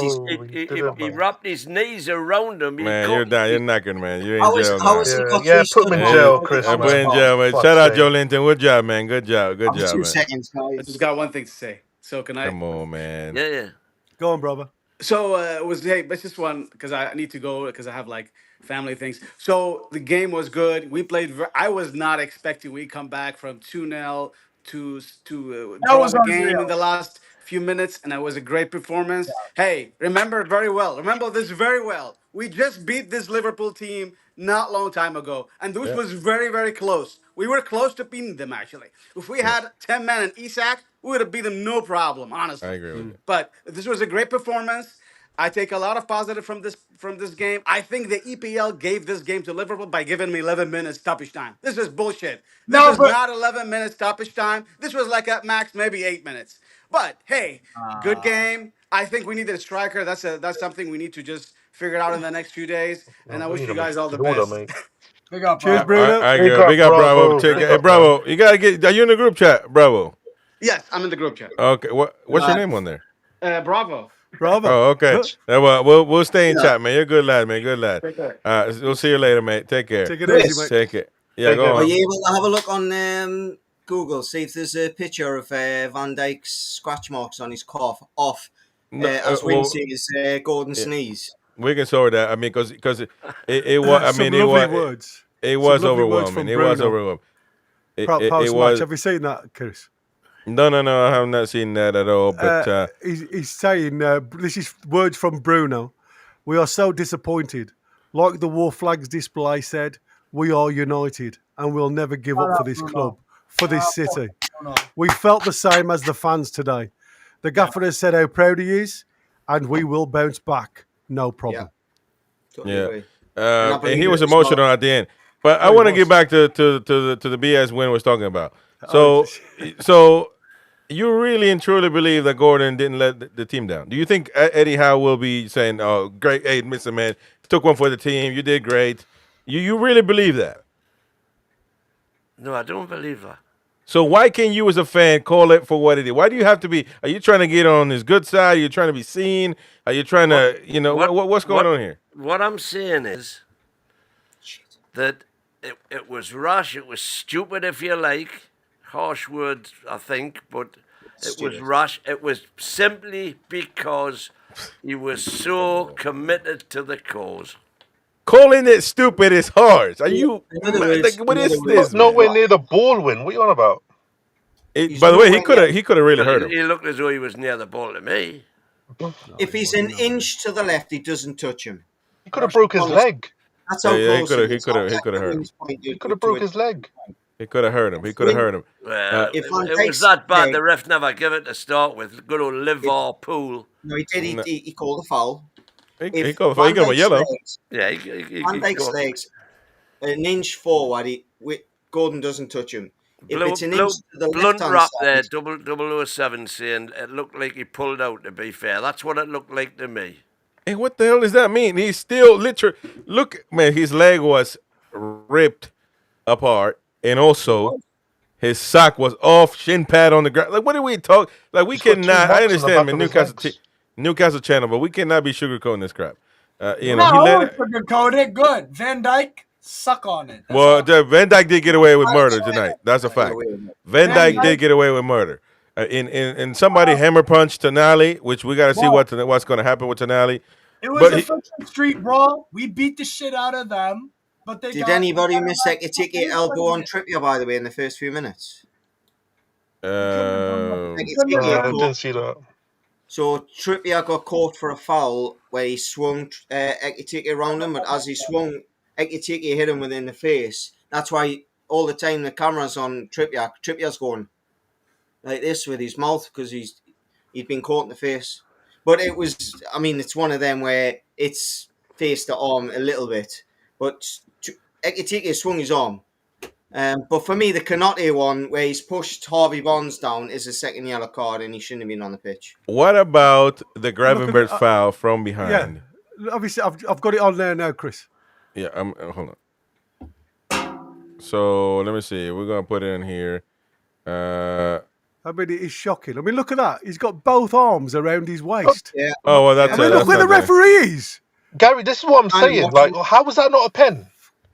He wrapped his knees around him. Man, you're down. You're knackered, man. You're in How jail is now. he got Yeah, three put him in studs jail, on? Chris, I'm man. in jail, man. Fuck's Shout out sake. Joe Linton. Good job, man. Good job. Good job, 2 man. seconds, I guys. just got one thing to say. So can I? Come on, man. Yeah. Go on, brother. So it's just one because I need to go because I have like family things. So the game was good. We played. I was not expecting we come back from 2-0 to draw was the game unreal. in the last few minutes, and it was a great performance. Hey, remember it very well. Remember this very well. We just beat this Liverpool team not long time ago, and this was very, very close. We were close to beating them actually. If we had 10 men and Isak, we would have beat them no problem, honestly. I agree with you. But this was a great performance. I take a lot of positive from this game. I think the EPL gave this game to Liverpool by giving me 11 minutes stoppage time. This is bullshit. This No, was but- not 11 minutes stoppage time. This was like at max maybe 8 minutes. But hey, good game. I think we need a striker. That's something we need to just figure out in the next few days. And I wish you guys all the best. Mate. Big up, Cheers, bro. Bruno. I Big agree. up, Big up, Bravo. Bravo. Check Big it. Hey, up, Bravo. You gotta get. Are you in the group chat, Bravo? Yes, I'm in the group chat. Okay. What's your name on there? Bravo. Bravo. Oh, okay. Well, we'll stay in Yeah. chat, man. You're a good lad, man. Good lad. Take care. We'll see you later, mate. Take care. Take it Chris. easy, mate. Take it. Yeah, Take go care. Are on. you able to have a look on Google, see if there's a picture of Van Dijk's scratch marks on his calf off, No, as well, Wincy is Gordon's sneeze. we can sort that. I mean, because it was. I mean, Some it lovely was. words. It Some was lovely words overwhelming. from It was Bruno. overwhelming. It Post match. was. Have you seen that, Chris? No. I have not seen that at all. But He's saying, this is words from Bruno. We are so disappointed. Like the war flags display said, we are united and we'll never give up for this club, for this city. We felt the same as the fans today. The gaffer has said how proud he is, and we will bounce back. No problem. Totally Yeah. agree. and he was emotional at the end. But I want to get back to the BS Win was talking about. So you really and truly believe that Gordon didn't let the team down? Do you think Eddie Howe will be saying, "Oh, great, hey, Mr. Man, took one for the team. You did great." You really believe that? No, I don't believe that. So why can't you, as a fan, call it for what it is? Why do you have to be? Are you trying to get on his good side? Are you trying to be seen? Are you trying to, what's going on here? What I'm saying is that it was rash. It was stupid, if you like. Harsh words, I think, but it was rash. It was simply because he was so committed to the cause. Calling it stupid is hard. Are you? What is this? Nowhere near the ball win. What are you on about? By the way, he could have really hurt him. He looked as though he was near the ball to me. If he's an inch to the left, he doesn't touch him. He could have broke his leg. That's how Yeah, he close could have. is. He could have hurt him. He could have broke his leg. He could have hurt him. He could have hurt him. Well, If Van it was Dijk's that bad. leg- The ref never gave it to start with. Good old Liverpool. No, he did. He called a foul. He If got Van him a Dijk's yellow. legs- Yeah, Van Dijk's legs an inch forward, Gordon doesn't touch him. If it's an inch to the blunt left-hand rap side, there, 007 saying it looked like he pulled out, to be fair. That's what it looked like to me. Hey, what the hell does that mean? He's still literally look, man. His leg was ripped apart, and also his sock was off, shin pad on the ground. Like, what are we talking? Like, we He's got two cannot. I marks on the understand, back man. of his Newcastle channel, but we cannot be sugarcoating this crap. He No, let. sugarcoat it. Good. Van Dijk, suck on it. That's Well, all. Van Dijk did get away with murder tonight. That's a fact. Van Van Dijk did Dijk- get away with murder. And somebody hammer punched Tonali, which we got to see what's going to happen with Tonali. It was But a he, fucking street brawl. We beat the shit out of them, but they Did got. anybody miss they got Ekitike elbow on Trippier, by the way, in the first few minutes? Ekitike I caught. didn't see that. So Trippier got caught for a foul where he swung Ekitike around him, but as he swung, Ekitike hit him within the face. That's why all the time the camera's on Trippier. Trippier's going like this with his mouth because he'd been caught in the face. But it was, I mean, it's one of them where it's face to arm a little bit, but Ekitike swung his arm. But for me, the Konate one where he's pushed Harvey Barnes down is a second yellow card, and he shouldn't have been on the pitch. what about the Gravenberch foul from behind? Yeah, obviously I've got it on there now, Chris. Yeah, hold on. So let me see. We're gonna put it in here. I mean, it is shocking. I mean, look at that. He's got both arms around his waist. Yeah. Oh well, that's. I mean, that's look where the not there. referee is. Gary, this is what I'm saying. Like, how was that not a pen?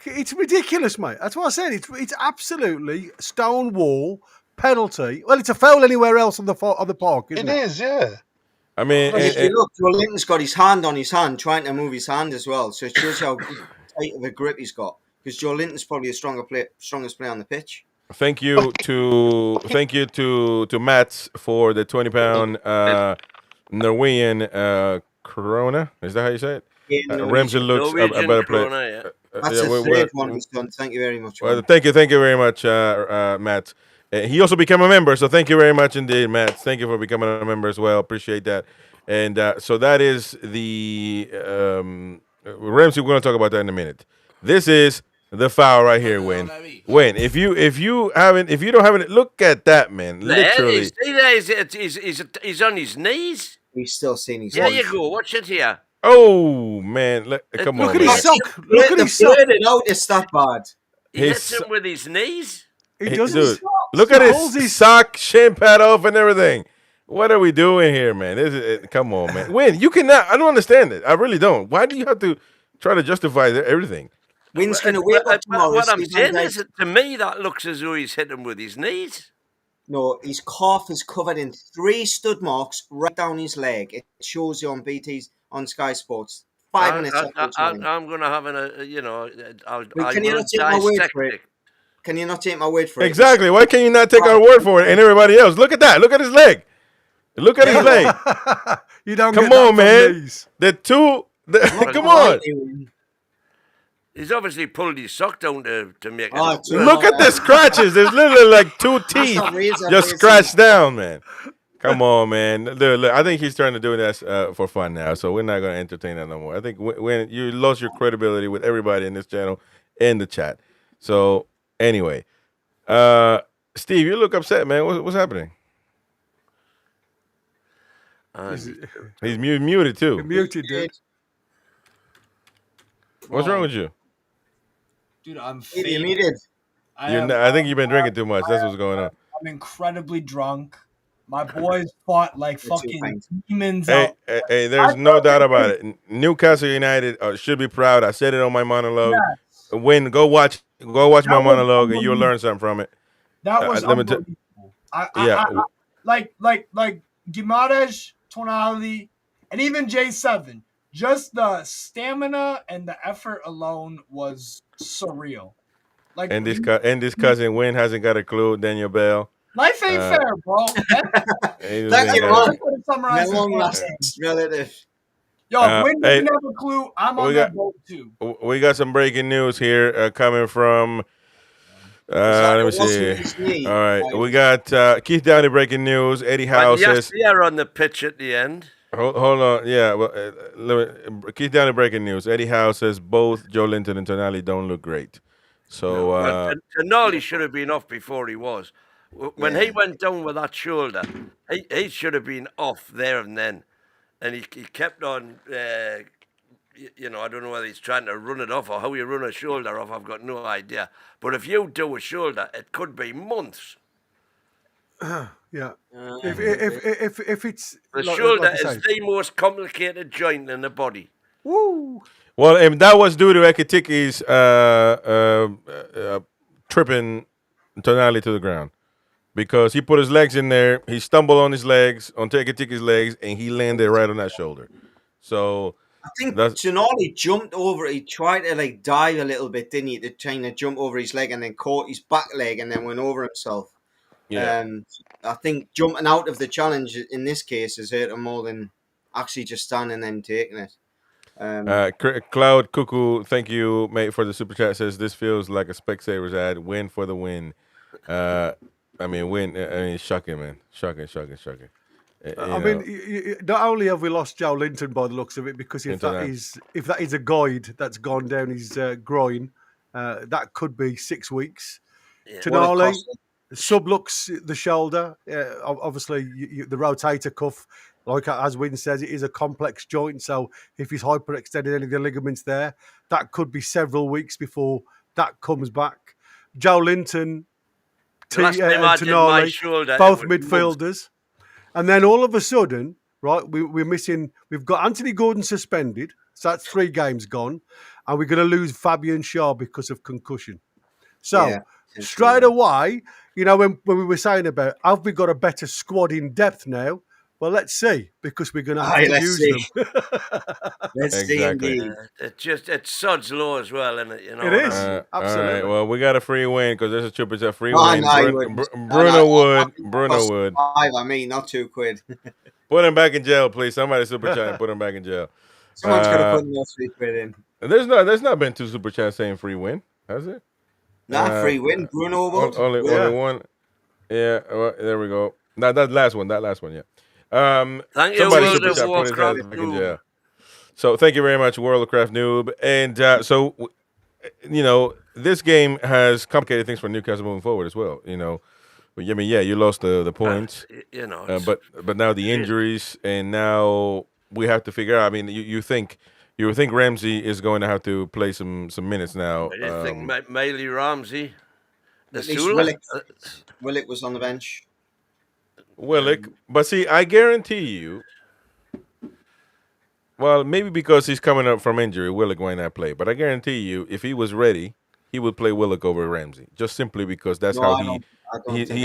It's ridiculous, mate. That's what I said. It's absolutely stonewall penalty. Well, it's a foul anywhere else on the park, isn't it? It is, yeah. I mean, If you look, Joe Linton's got his hand on his hand, trying to move his hand as well. So it shows you how tight of a grip he's got. Because Joe Linton's probably the strongest player on the pitch. thank you to Mats for the £20 Norwegian Corona. Is that how you say it? Yeah, Ramsey looks a Norwegian better player. Corona, yeah. That's the third one he's done. Thank you very much. Thank you very much, Matt. He also became a member, so thank you very much indeed, Matt. Thank you for becoming a member as well. Appreciate that. And so that is the Ramsey. We're going to talk about that in a minute. This is the foul right here, Win. Win. If you don't have it, look at that, man. Literally, he's on his knees. He's still seeing his. There you go. Watch it here. oh man, come on. Look at man. his sock. Look at his sock. Out, it's that bad. He hits him with his knees. He does. Dude, look at his sock, shin pad off, and everything. What are we doing here, man? Come on, man. Win. You cannot. I don't understand it. I really don't. Why do you have to try to justify everything? Win's going to wake up tomorrow. What I'm saying is, to me, that looks as though he's hit him with his knees. No, his calf is covered in 3 stud marks right down his leg. It shows you on BT's on Sky Sports. 5 minutes. I'm going to have Can you not take my word for it? Can you not take my word for it? Exactly. Why can you not take our word for it and everybody else? Look at that. Look at his leg. Look at his leg. You don't come get on, that man. The two. Come on. He's obviously pulled his sock down to make it. Look at the scratches. There's literally like 2 teeth just scratched down, man. Come on, man. Look, I think he's trying to do this for fun now, so we're not going to entertain that no more. I think when you lost your credibility with everybody in this channel in the chat. So anyway, Steve, you look upset, man. What's happening? He's muted too. You're muted, dude. What's wrong with you? Dude, I'm You're muted. I think you've been drinking too much. That's what's going on. I'm incredibly drunk. My boys fought like fucking demons Hey, out. hey, there's no doubt about it. Newcastle United should be proud. I said it on my monologue. Yes. Win, go watch my monologue, and you'll learn something from it. That was unbelievable. Like Gimares, Tonali, and even J7. Just the stamina and the effort alone was surreal. Like, and this cousin Win hasn't got a clue. Daniel Bell. Life ain't fair, bro. That's relative. Yo, if Win doesn't have a clue, I'm on that boat too. We got some breaking news here coming from. Let me see. All right, we got Keith Downey breaking news. Eddie Howe says they're on the pitch at the end. Hold on, yeah. Well, Keith Downey breaking news. Eddie Howe says both Joe Linton and Tonali don't look great. So Tonali should have been off before he was. When he went down with that shoulder, he should have been off there and then, and he kept on. I don't know whether he's trying to run it off or how you run a shoulder off. I've got no idea. But if you do a shoulder, it could be months. Yeah. If it's the shoulder is the most complicated joint in the body. Woo. Well, if that was due to Ekitiki's tripping Tonali to the ground. Because he put his legs in there, he stumbled on his legs, on Ekitiki's legs, and he landed right on that shoulder. So I think That's Tonali jumped over. He tried to like dive a little bit, didn't he? To try to jump over his leg and then caught his back leg and then went over himself. yeah. I think jumping out of the challenge in this case has hurt him more than actually just standing there and taking it. Cloud Cuckoo, thank you, mate, for the super chat. Says this feels like a Specsavers ad. Win for the win. I mean, win. I mean, shocking, man. Shocking. I mean, not only have we lost Joe Linton by the looks of it, because if that is a guide that's gone down his groin, that could be 6 weeks. Yeah. Tonali sublux the shoulder. Obviously, the rotator cuff, like as Win says, it is a complex joint. So if he's hyperextended any of the ligaments there, that could be several weeks before that comes back. Joe Linton, and Tonali, shoulder, both midfielders. And then all of a sudden, right, we're missing. We've got Anthony Gordon suspended, so that's 3 games gone, and we're going to lose Fabian Schär because of concussion. So straight away, you know, when we were saying about have we got a better squad in depth now? Well, let's see, because we're going to have to use them. Let's see, indeed. It's sod's law as well, isn't it? You know, it is absolutely. All right, well, we got a free win because there's a triple chat free No, win. no, Bruno Wood. I mean, not £2. Put him back in jail, please. Somebody super chat and put him back in jail. Someone's going to put more £3 in. There's not been 2 super chats saying free win, has it? Nah, free win. Bruno Wood. Only one. Yeah, well, there we go. That last one, yeah. Thank you, World of Warcraft Noob. So thank you very much, World of Craft Noob. And so, you know, this game has complicated things for Newcastle moving forward as well. You know, but I mean, yeah, you lost the points. You know, but now the injuries, and now we have to figure out. I mean, you think Ramsey is going to have to play some minutes now. I didn't think Miley Ramsey. At least Willock was on the bench. Willock, but see, I guarantee you. Well, maybe because he's coming up from injury, Willock might not play. But I guarantee you, if he was ready, he would play Willock over Ramsey, just simply because that's how he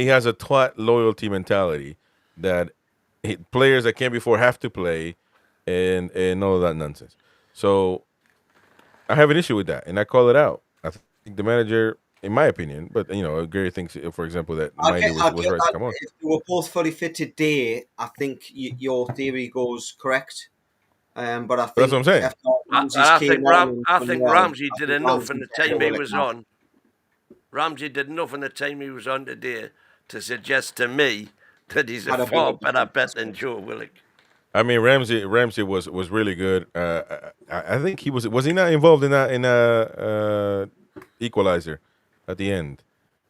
has a twat loyalty mentality that players that came before have to play, and all of that nonsense. So I have an issue with that, and I call it out. I think the manager, in my opinion, but you know, Gary thinks, for example, that Miley was right to come on. If we were both fully fit today, I think your theory goes correct. But I think that's what I'm saying. I think Ramsey did enough in the time he was on. Ramsey did enough in the time he was on today to suggest to me that he's a far better bet than Joe Willock. I mean, Ramsey was really good. I think he was he not involved in equalizer at the end?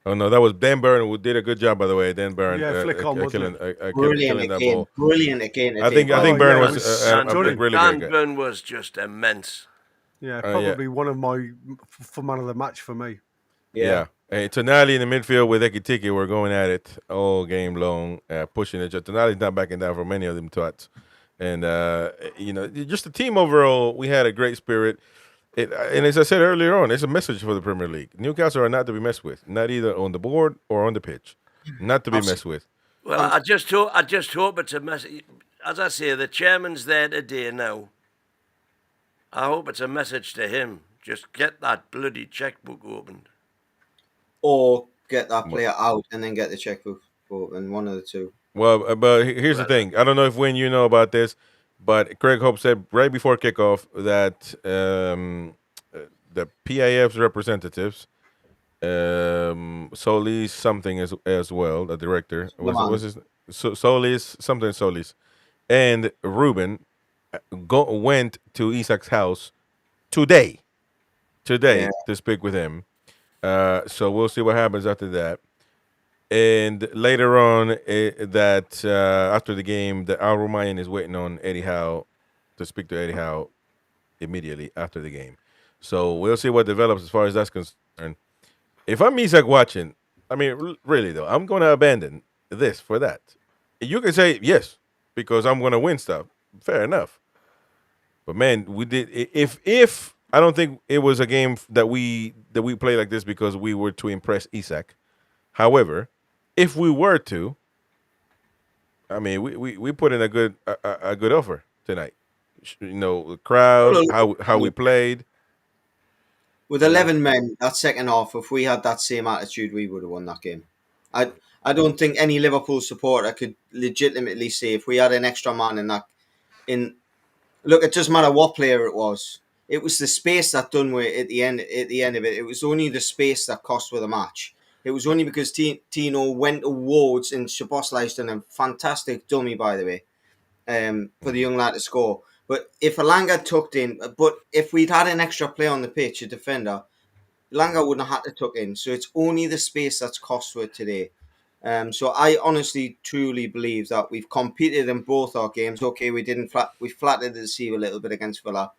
Oh no, that was Dan Burn who did a good job, by the way. Dan Burn, killing that ball. Brilliant again. I think Burn was really good. Dan Burn was just immense. Yeah, probably one of my for man of the match for me. Yeah. Hey, Tonali in the midfield with Ekitike were going at it all game long, pushing it. Tonali's not backing down from any of them twats. And, you know, just the team overall, we had a great spirit. And as I said earlier on, it's a message for the Premier League. Newcastle are not to be messed with, not either on the board or on the pitch. Not to be messed with. Well, I just hope it's a message. As I say, the chairman's there today now. I hope it's a message to him. Just get that bloody checkbook opened. Or get that player out and then get the checkbook open, one of the two. Well, but here's the thing. I don't know if when you know about this, but Craig Hope said right before kickoff that the PIF's representatives, Solis something as well, the director, Solis, and Ruben went to Isak's house today to speak with him. So we'll see what happens after that. And later on, after the game, that Al Rumayyan is waiting on Eddie Howe to speak to Eddie Howe immediately after the game. So we'll see what develops as far as that's concerned. If I'm Isak watching, I mean, really though, I'm going to abandon this for that. You can say yes because I'm going to win stuff. Fair enough. But man, we did. If I don't think it was a game that we played like this because we were to impress Isak. However, if we were to, I mean, we put in a good offer tonight. The crowd, Well, how we played. With 11 men, that second half, if we had that same attitude, we would have won that game. I don't think any Liverpool supporter could legitimately say if we had an extra man look, it doesn't matter what player it was. It was the space that done with at the end of it. It was only the space that cost with the match. It was only because Tino went towards, and Szoboszlai's done a fantastic dummy, by the way, for the young lad to score. But if Elanga tucked in, but if we'd had an extra player on the pitch, a defender, Elanga wouldn't have had to tuck in. So it's only the space that's cost for it today. So I honestly, truly believe that we've competed in both our games. Okay, we flattered the deceive a little bit against Villa.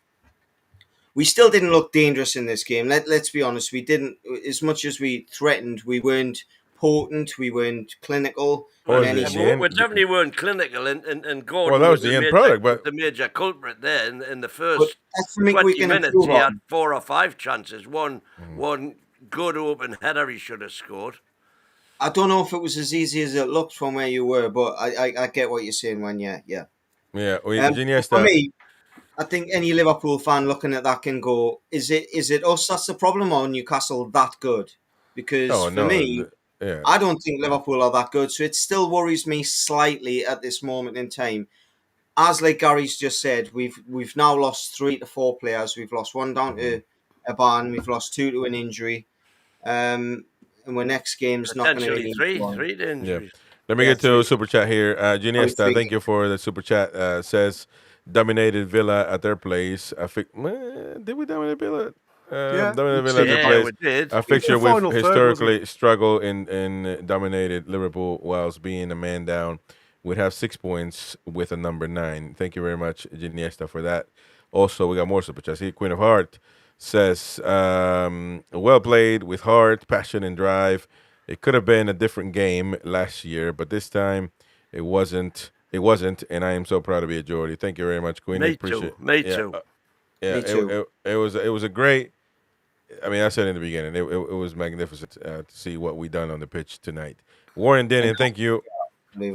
We still didn't look dangerous in this game. Let's be honest. We didn't, as much as we threatened, we weren't potent, we weren't clinical. We definitely weren't clinical, and Gordon that was the end product, but the major culprit there in the first that's 20 minutes. He had 4 or 5 chances. One good open header he should have scored. I don't know if it was as easy as it looked from where you were, but I get what you're saying. For me, I think any Liverpool fan looking at that can go, is it us that's the problem, or Newcastle that good? Because me, I don't think Liverpool are that good, so it still worries me slightly at this moment in time. As like Gary's just said, we've now lost 3 to 4 players. We've lost 1 down to a ban. We've lost 2 to an injury. And our next game's not going to be 3 to injury. Yeah. Let me get to super chat here. Giniesta, thank you for the super chat. Says dominated Villa at their place. Did we dominate Villa? Dominated Villa at their place. We did. A fixture with historically struggled in dominated Liverpool whilst being a man down. Would have 6 points with a number 9. Thank you very much, Giniesta, for that. Also, we got more super chats here. Queen of Heart says, well played with heart, passion, and drive. It could have been a different game last year, but this time it wasn't. And I am so proud to be a Geordie. Thank you very much, Queen. Me too. Me too. It was a great. I mean, I said in the beginning, it was magnificent to see what we done on the pitch tonight. Warren Dennon, thank you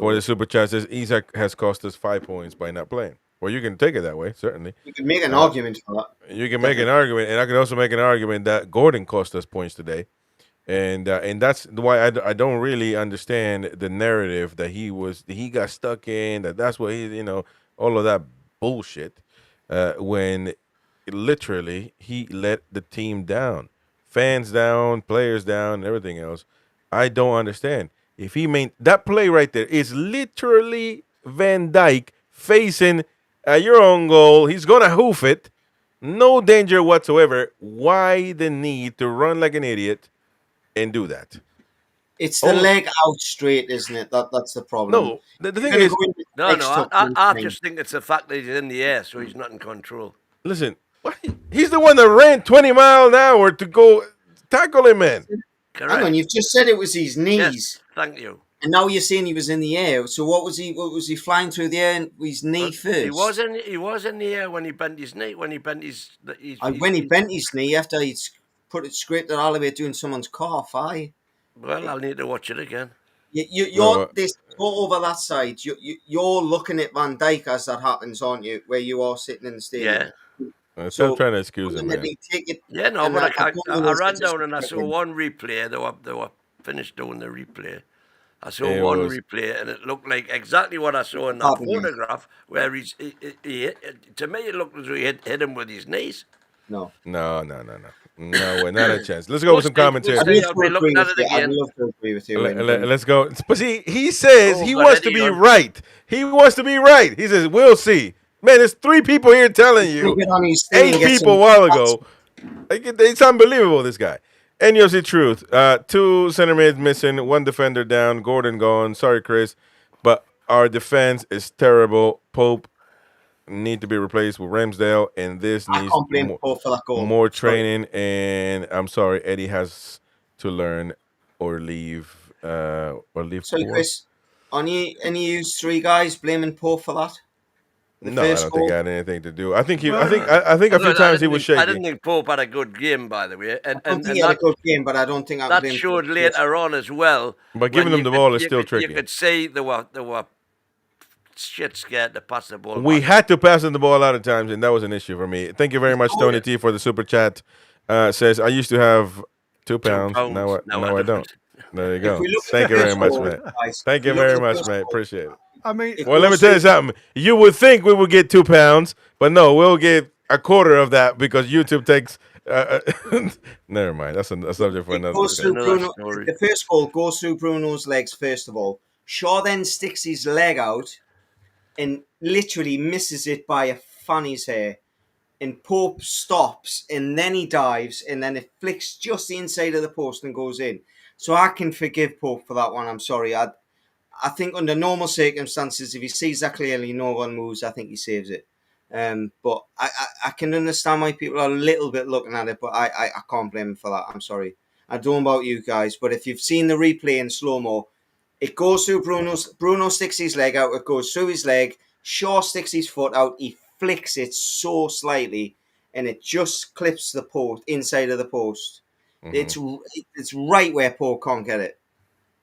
for the super chat. Says Isak has cost us 5 points by not playing. Well, you can take it that way, certainly. You can make an argument for that. You can make an argument, and I can also make an argument that Gordon cost us points today, and that's why I don't really understand the narrative that he got stuck in. That's what all of that bullshit. When literally he let the team down, fans down, players down, and everything else. I don't understand. If he that play right there is literally Van Dijk facing your own goal. He's going to hoof it. No danger whatsoever. Why the need to run like an idiot and do that? It's the leg out straight, isn't it? That's the problem. No, the thing is... I just think it's the fact that he's in the air, so he's not in control. Listen, he's the one that ran 20 miles an hour to go tackle him, man. Correct. Hang on, you've just said it was his knees. Yes, thank you. And now you're saying he was in the air. So what was he flying through the air with his knee first? He was in the air when he bent his knee. When he bent his knee after he'd scraped it all the way doing someone's calf. Well, I'll need to watch it again. You're over that side. You're looking at Van Dijk as that happens, aren't you? Where you are sitting in the stadium. Yeah. So trying to excuse him, man. But I ran down and I saw one replay. They were finished doing the replay. I saw one replay, and it looked like exactly what I saw in that photograph, where he to me, it looked as though he hit him with his knees. No, not a chance. Let's go with some commentary. I'll be looking at it again. I'd love to agree with you. Let's go. But see, he says he wants to be right. He wants to be right. He says, we'll see. Man, there's 3 people here telling you. 8 people a while ago. It's unbelievable, this guy. NUFC Truth. 2 center mids missing, 1 defender down, Gordon gone. Sorry, Chris. But our defense is terrible. Pope need to be replaced with Ramsdale, and this needs more training. And I'm sorry, Eddie has to learn or leave. So, Chris, any of you 3 guys blaming Pope for that? No, I don't think it had anything to do. I think a few times he was shaky. I didn't think Pope had a good game, by the way. And he had a good game, but I don't think that showed later on as well. But giving them the ball is still tricky. You could see there were shit scared to pass the ball. We back. had to pass in the ball a lot of times, and that was an issue for me. Thank you very much, Tony T, for the super chat. Says, I used to have £2. Now I don't. There you go. Thank you very much, mate. Thank you very much, mate. Appreciate it. I mean, Well, let me tell you something. You would think we would get £2, but no, we'll get a quarter of that because YouTube takes. Never mind. That's a subject for another. The first goal goes through Bruno's legs first of all. Shaw then sticks his leg out and literally misses it by a fanny's hair. And Pope stops and then he dives and then it flicks just the inside of the post and goes in. So I can forgive Pope for that one. I'm sorry. I think under normal circumstances, if he sees that clearly, no one moves, I think he saves it. But I can understand why people are a little bit looking at it, but I can't blame him for that. I'm sorry. I don't know about you guys, but if you've seen the replay in slow-mo, it goes through Bruno sticks his leg out, it goes through his leg, Shaw sticks his foot out, he flicks it so slightly, and it just clips the post, inside of the post. Mm-hmm. It's right where Paul can't get it.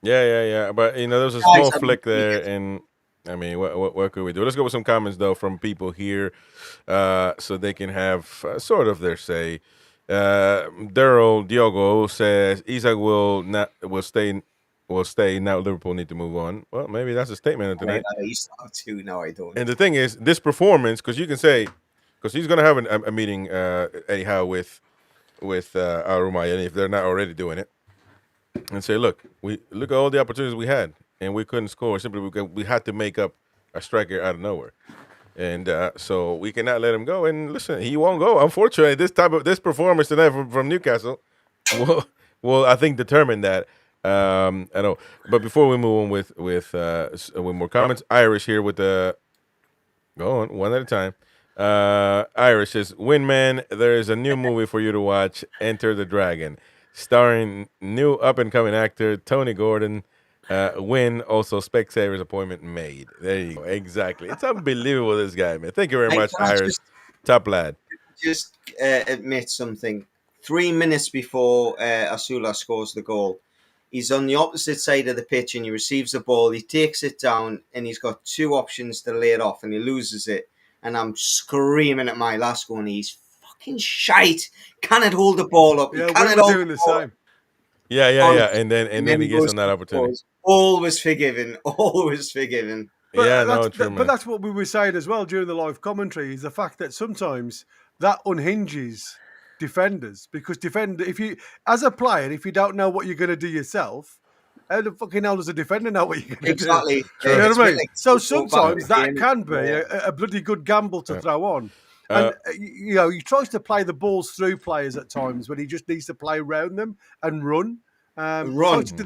Yeah. But, there was a small flick there, and, I mean, what could we do? Let's go with some comments, though, from people here so they can have sort of their say. Daryl Diogo says, Isak will stay. Now Liverpool need to move on. Well, maybe that's a statement of tonight. I used to have two, now I don't. And the thing is, this performance, because you can say, because he's going to have a meeting, Eddie Howe, with Arumaya, if they're not already doing it, and say, look at all the opportunities we had, and we couldn't score simply because we had to make up a striker out of nowhere. And so we cannot let him go. And listen, he won't go. Unfortunately, this performance tonight from Newcastle will I think determine that. I know. But before we move on with more comments, Irish here with the go on one at a time. Irish says, "Windman, there is a new movie for you to watch. Enter the Dragon, starring new up and coming actor Tony Gordon." Win also Specsavers appointment made. There you go. Exactly. It's unbelievable, this guy, man. Thank you very much, Irish. Top lad. Just admit something. 3 minutes before Asula scores the goal, he's on the opposite side of the pitch and he receives the ball. He takes it down and he's got two options to lay it off and he loses it. And I'm screaming at my last one. He's fucking shite. Cannot hold the ball up. Yeah, we're doing the same. Yeah. And then he gets on that opportunity. Always forgiven. Always forgiven. But but that's what we were saying as well during the live commentary, is the fact that sometimes that unhinges defenders, because if you, as a player, if you don't know what you're going to do yourself, how the fucking hell does a defender know what you're going to do? Exactly. You know what I mean? So sometimes that can be a bloody good gamble to throw on. And, he tries to play the balls through players at times when he just needs to play around them and run. Tries to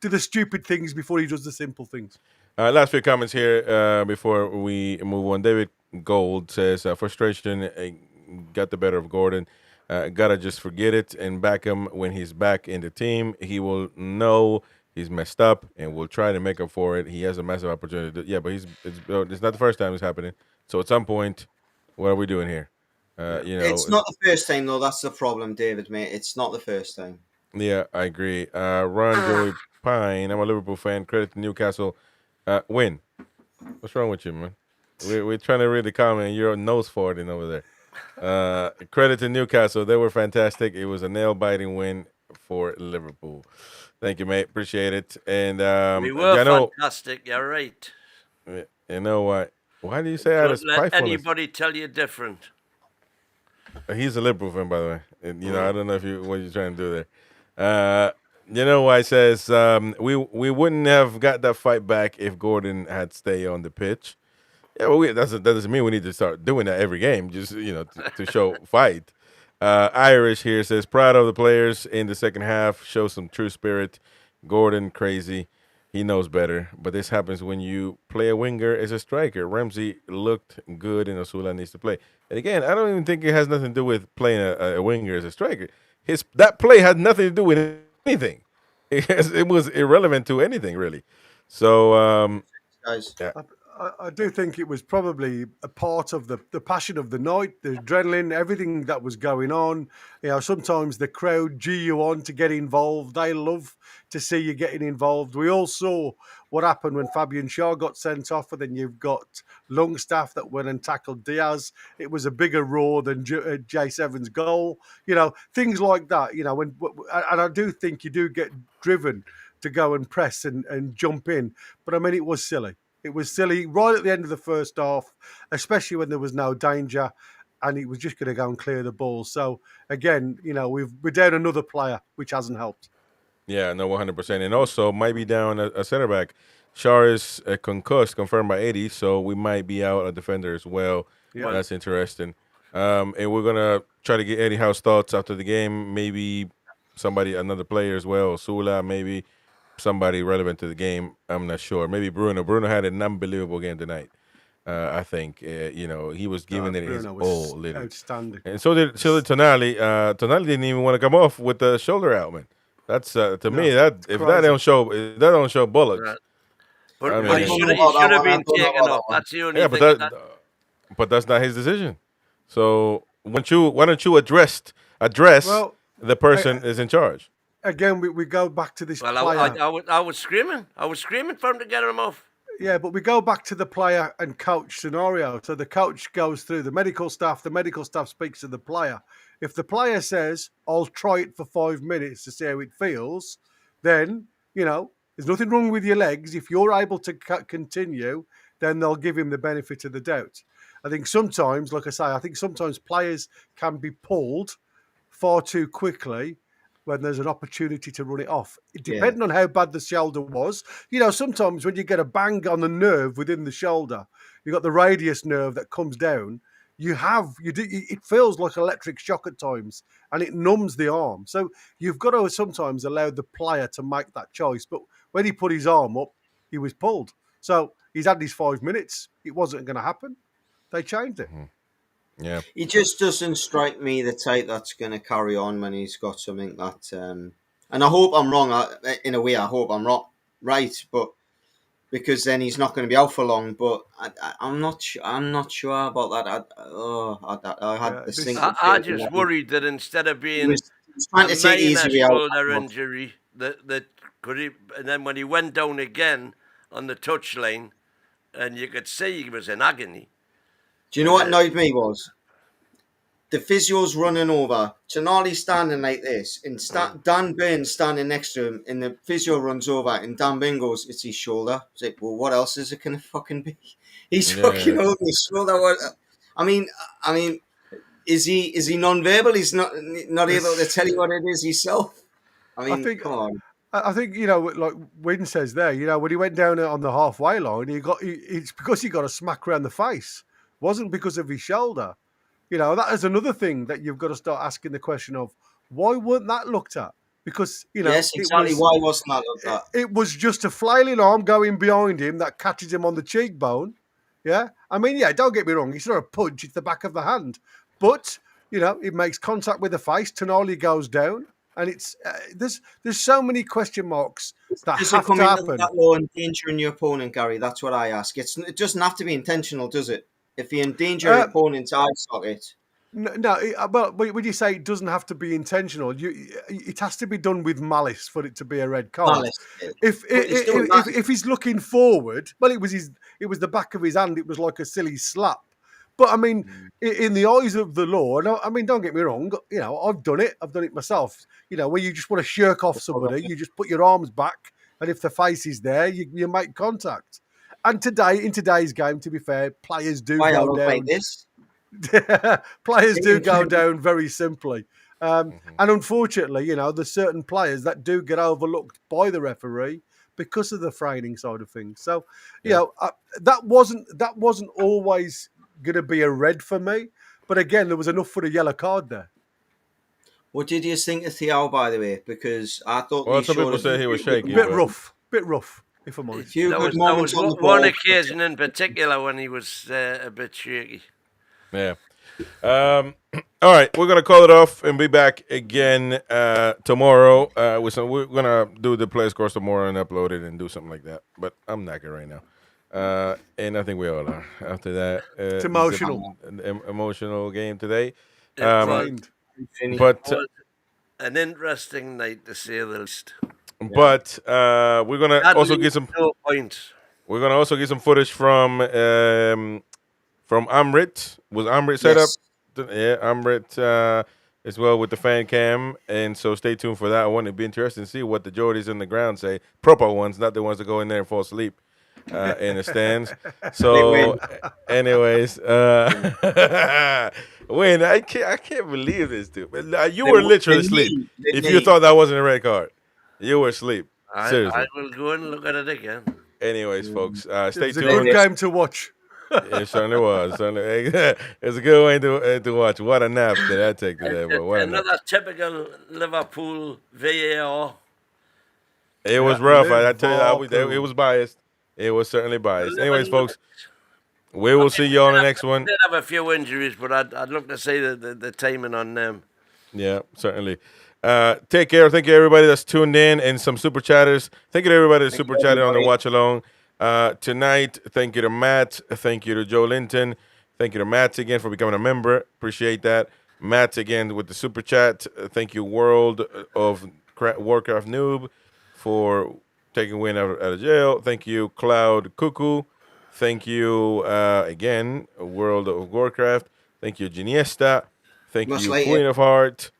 do the stupid things before he does the simple things. Last few comments here before we move on. David Gold says, frustration got the better of Gordon. Gotta just forget it and back him when he's back in the team. He will know he's messed up and will try to make up for it. He has a massive opportunity. Yeah, but it's not the first time it's happening. So at some point, what are we doing here? It's not the first time, though. That's the problem, David, mate. It's not the first time. Yeah, I agree. Ron Joey Pine, I'm a Liverpool fan. Credit to Newcastle. Win. What's wrong with you, man? We're trying to read the comment. You're nose farting over there. Credit to Newcastle. They were fantastic. It was a nail-biting win for Liverpool. Thank you, mate. Appreciate it. And we were fantastic. You're right. You know what? Why do you say Don't that? let anybody tell you different. He's a Liverpool fan, by the way. And, I don't know what you're trying to do there. You know why he says we wouldn't have got that fight back if Gordon had stayed on the pitch. Yeah, well, that doesn't mean we need to start doing that every game, just, to show fight. Irish here says, proud of the players in the second half, show some true spirit. Gordon, crazy. He knows better. But this happens when you play a winger as a striker. Ramsey looked good and Osula needs to play. And again, I don't even think it has nothing to do with playing a winger as a striker. That play had nothing to do with anything. It was irrelevant to anything, really. So, guys, I do think it was probably a part of the passion of the night, the adrenaline, everything that was going on. You know, sometimes the crowd gee you on to get involved. They love to see you getting involved. We all saw what happened when Fabian Schär got sent off, and then you've got Longstaff that went and tackled Diaz. It was a bigger roar than J7's goal. You know, things like that. You know, and I do think you do get driven to go and press and jump in. But I mean, it was silly. It was silly right at the end of the first half, especially when there was no danger, and it was just going to go and clear the ball. So again, you know, we're down another player, which hasn't helped. Yeah, no, 100%. And also might be down a center back. Schär is concussed, confirmed by Eddie, so we might be out a defender as well. Yeah. That's interesting. And we're going to try to get Eddie Howe's thoughts after the game. Maybe another player as well, Sula, maybe somebody relevant to the game. I'm not sure. Maybe Bruno. Bruno had an unbelievable game tonight. I think you know, he was giving it his all. Outstanding. And so did Tonali. Tonali didn't even want to come off with the shoulder out, man. That's to me that if that don't show bullets. Right. But, I but mean- he should have been taken off. That's the only Yeah, thing. but that's not his decision. So why don't you address Well, the person is in charge? again, we go back to this Well, player. I was screaming. I was screaming for him to get him off. Yeah, but we go back to the player and coach scenario. So the coach goes through the medical staff speaks to the player. If the player says, I'll try it for 5 minutes to see how it feels, then, you know, there's nothing wrong with your legs. If you're able to continue, then they'll give him the benefit of the doubt. I think sometimes, like I say, sometimes players can be pulled far too quickly when there's an opportunity to run it off. Depending on how bad the shoulder was. You know, sometimes when you get a bang on the nerve within the shoulder, you've got the radius nerve that comes down. It feels like electric shock at times, and it numbs the arm. So you've got to sometimes allow the player to make that choice. But when he put his arm up, he was pulled. So he's had his 5 minutes. It wasn't going to happen. They changed it. Yeah. He just doesn't strike me the type that's going to carry on when he's got something that. And I hope I'm wrong. In a way, I hope I'm right, but because then he's not going to be out for long. But I'm not sure about that. I had this thing. I just worried that instead of being He was trying to take the minor easy way out. shoulder injury, that could he, and then when he went down again on the touchline, and you could see he was in agony. Do you know what annoyed me was? The physio's running over. Tonali standing like this, and Dan Burns standing next to him, and the physio runs over, and Dan Burns goes, "It's his shoulder." It's like, well, what else is it going to fucking be? He's fucking over his shoulder. I mean, is he non-verbal? He's not able to tell you what it is himself. I mean, come on. I think, you know, like Wynn says there, you know, when he went down on the halfway line, it's because he got a smack around the face. It wasn't because of his shoulder. You know, that is another thing that you've got to start asking the question of, why weren't that looked at? Because, you know, yes, exactly. Why wasn't that looked at? It was just a flailing arm going behind him that catches him on the cheekbone. Yeah. I mean, yeah, don't get me wrong. It's not a punch. It's the back of the hand. But, you know, it makes contact with the face. Tonali goes down. And it's there's so many question marks that have to happen. That low endangering your opponent, Gary? That's what I ask. It doesn't have to be intentional, does it? If you endanger your opponent's eye socket. No, but when you say it doesn't have to be intentional, it has to be done with malice for it to be a red card. Malice. If he's looking forward, well, it was the back of his hand. It was like a silly slap. But I mean, in the eyes of the law, and I mean, don't get me wrong. You know, I've done it myself. You know, where you just want to shirk off somebody, you just put your arms back, and if the face is there, you make contact. And in today's game, to be fair, players do go down. Like this? Players do go down very simply. And unfortunately, you know, there's certain players that do get overlooked by the referee because of the fraining side of things. So, you know, that wasn't always going to be a red for me. But again, there was enough for a yellow card there. What did you think of Thiago, by the way? Because I thought some people say he was shaky. Bit rough, if I'm honest. There was one occasion in particular when he was a bit shaky. Yeah. All right, we're gonna call it off and be back again tomorrow. We're gonna do the play scores tomorrow and upload it and do something like that. But I'm knackered right now. And I think we all are. After that, It's emotional. An emotional game today. It was, Drained. But an interesting night to say the least. but we're gonna That also leaves get some. no points. We're gonna also get some footage from Amrit. Was Amrit set up? Yes. Yeah, Amrit as well with the fan cam, and so stay tuned for that one. It'd be interesting to see what the Geordies in the ground say. Proper ones, not the ones that go in there and fall asleep in the stands. So, anyways, Wayne, I can't believe this, dude. You were literally asleep. If you thought that wasn't a red card, you were asleep. Seriously. I will go and look at it again. Anyways, folks, stay It was a tuned. good game to watch. It certainly was. It's a good way to watch. What a nap did I take today? But what a nap. Another typical Liverpool VAR. It was rough. I tell you, it was biased. It was certainly biased. Anyways, folks, we will see you on the next one. They did have a few injuries, but I'd look to see the timing on them. Yeah, certainly. Take care. Thank you, everybody that's tuned in and some super chatters. Thank you to everybody that's super chatted on the watch along. Tonight, thank you to Matt. Thank you to Joe Linton. Thank you to Matt again for becoming a member. Appreciate that. Matt again with the super chat. Thank you, World of Warcraft Noob, for taking Win out of jail. Thank you, Cloud Cuckoo. Thank you again, World of Warcraft. Thank you, Giniesta. Thank you, Queen of Heart.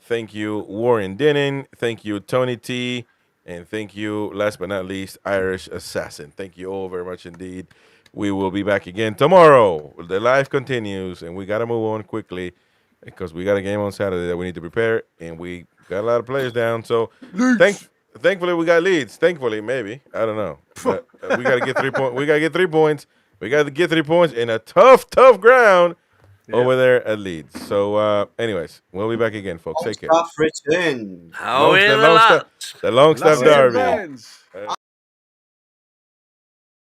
Thank you, Warren Denon. Thank you, Tony T. And thank you, last but not least, Irish Assassin. Thank you all very much indeed. We will be back again tomorrow. The life continues, and we got to move on quickly because we got a game on Saturday that we need to prepare, and we got a lot of players down. So thankfully, we got leads. Thankfully, maybe. I don't know. But, we got to get 3 points. We got to get 3 points. We got to get 3 points in a tough ground over there at Leeds. So, anyways, we'll be back again, folks. Take care. Return. How the Longstaff Derby.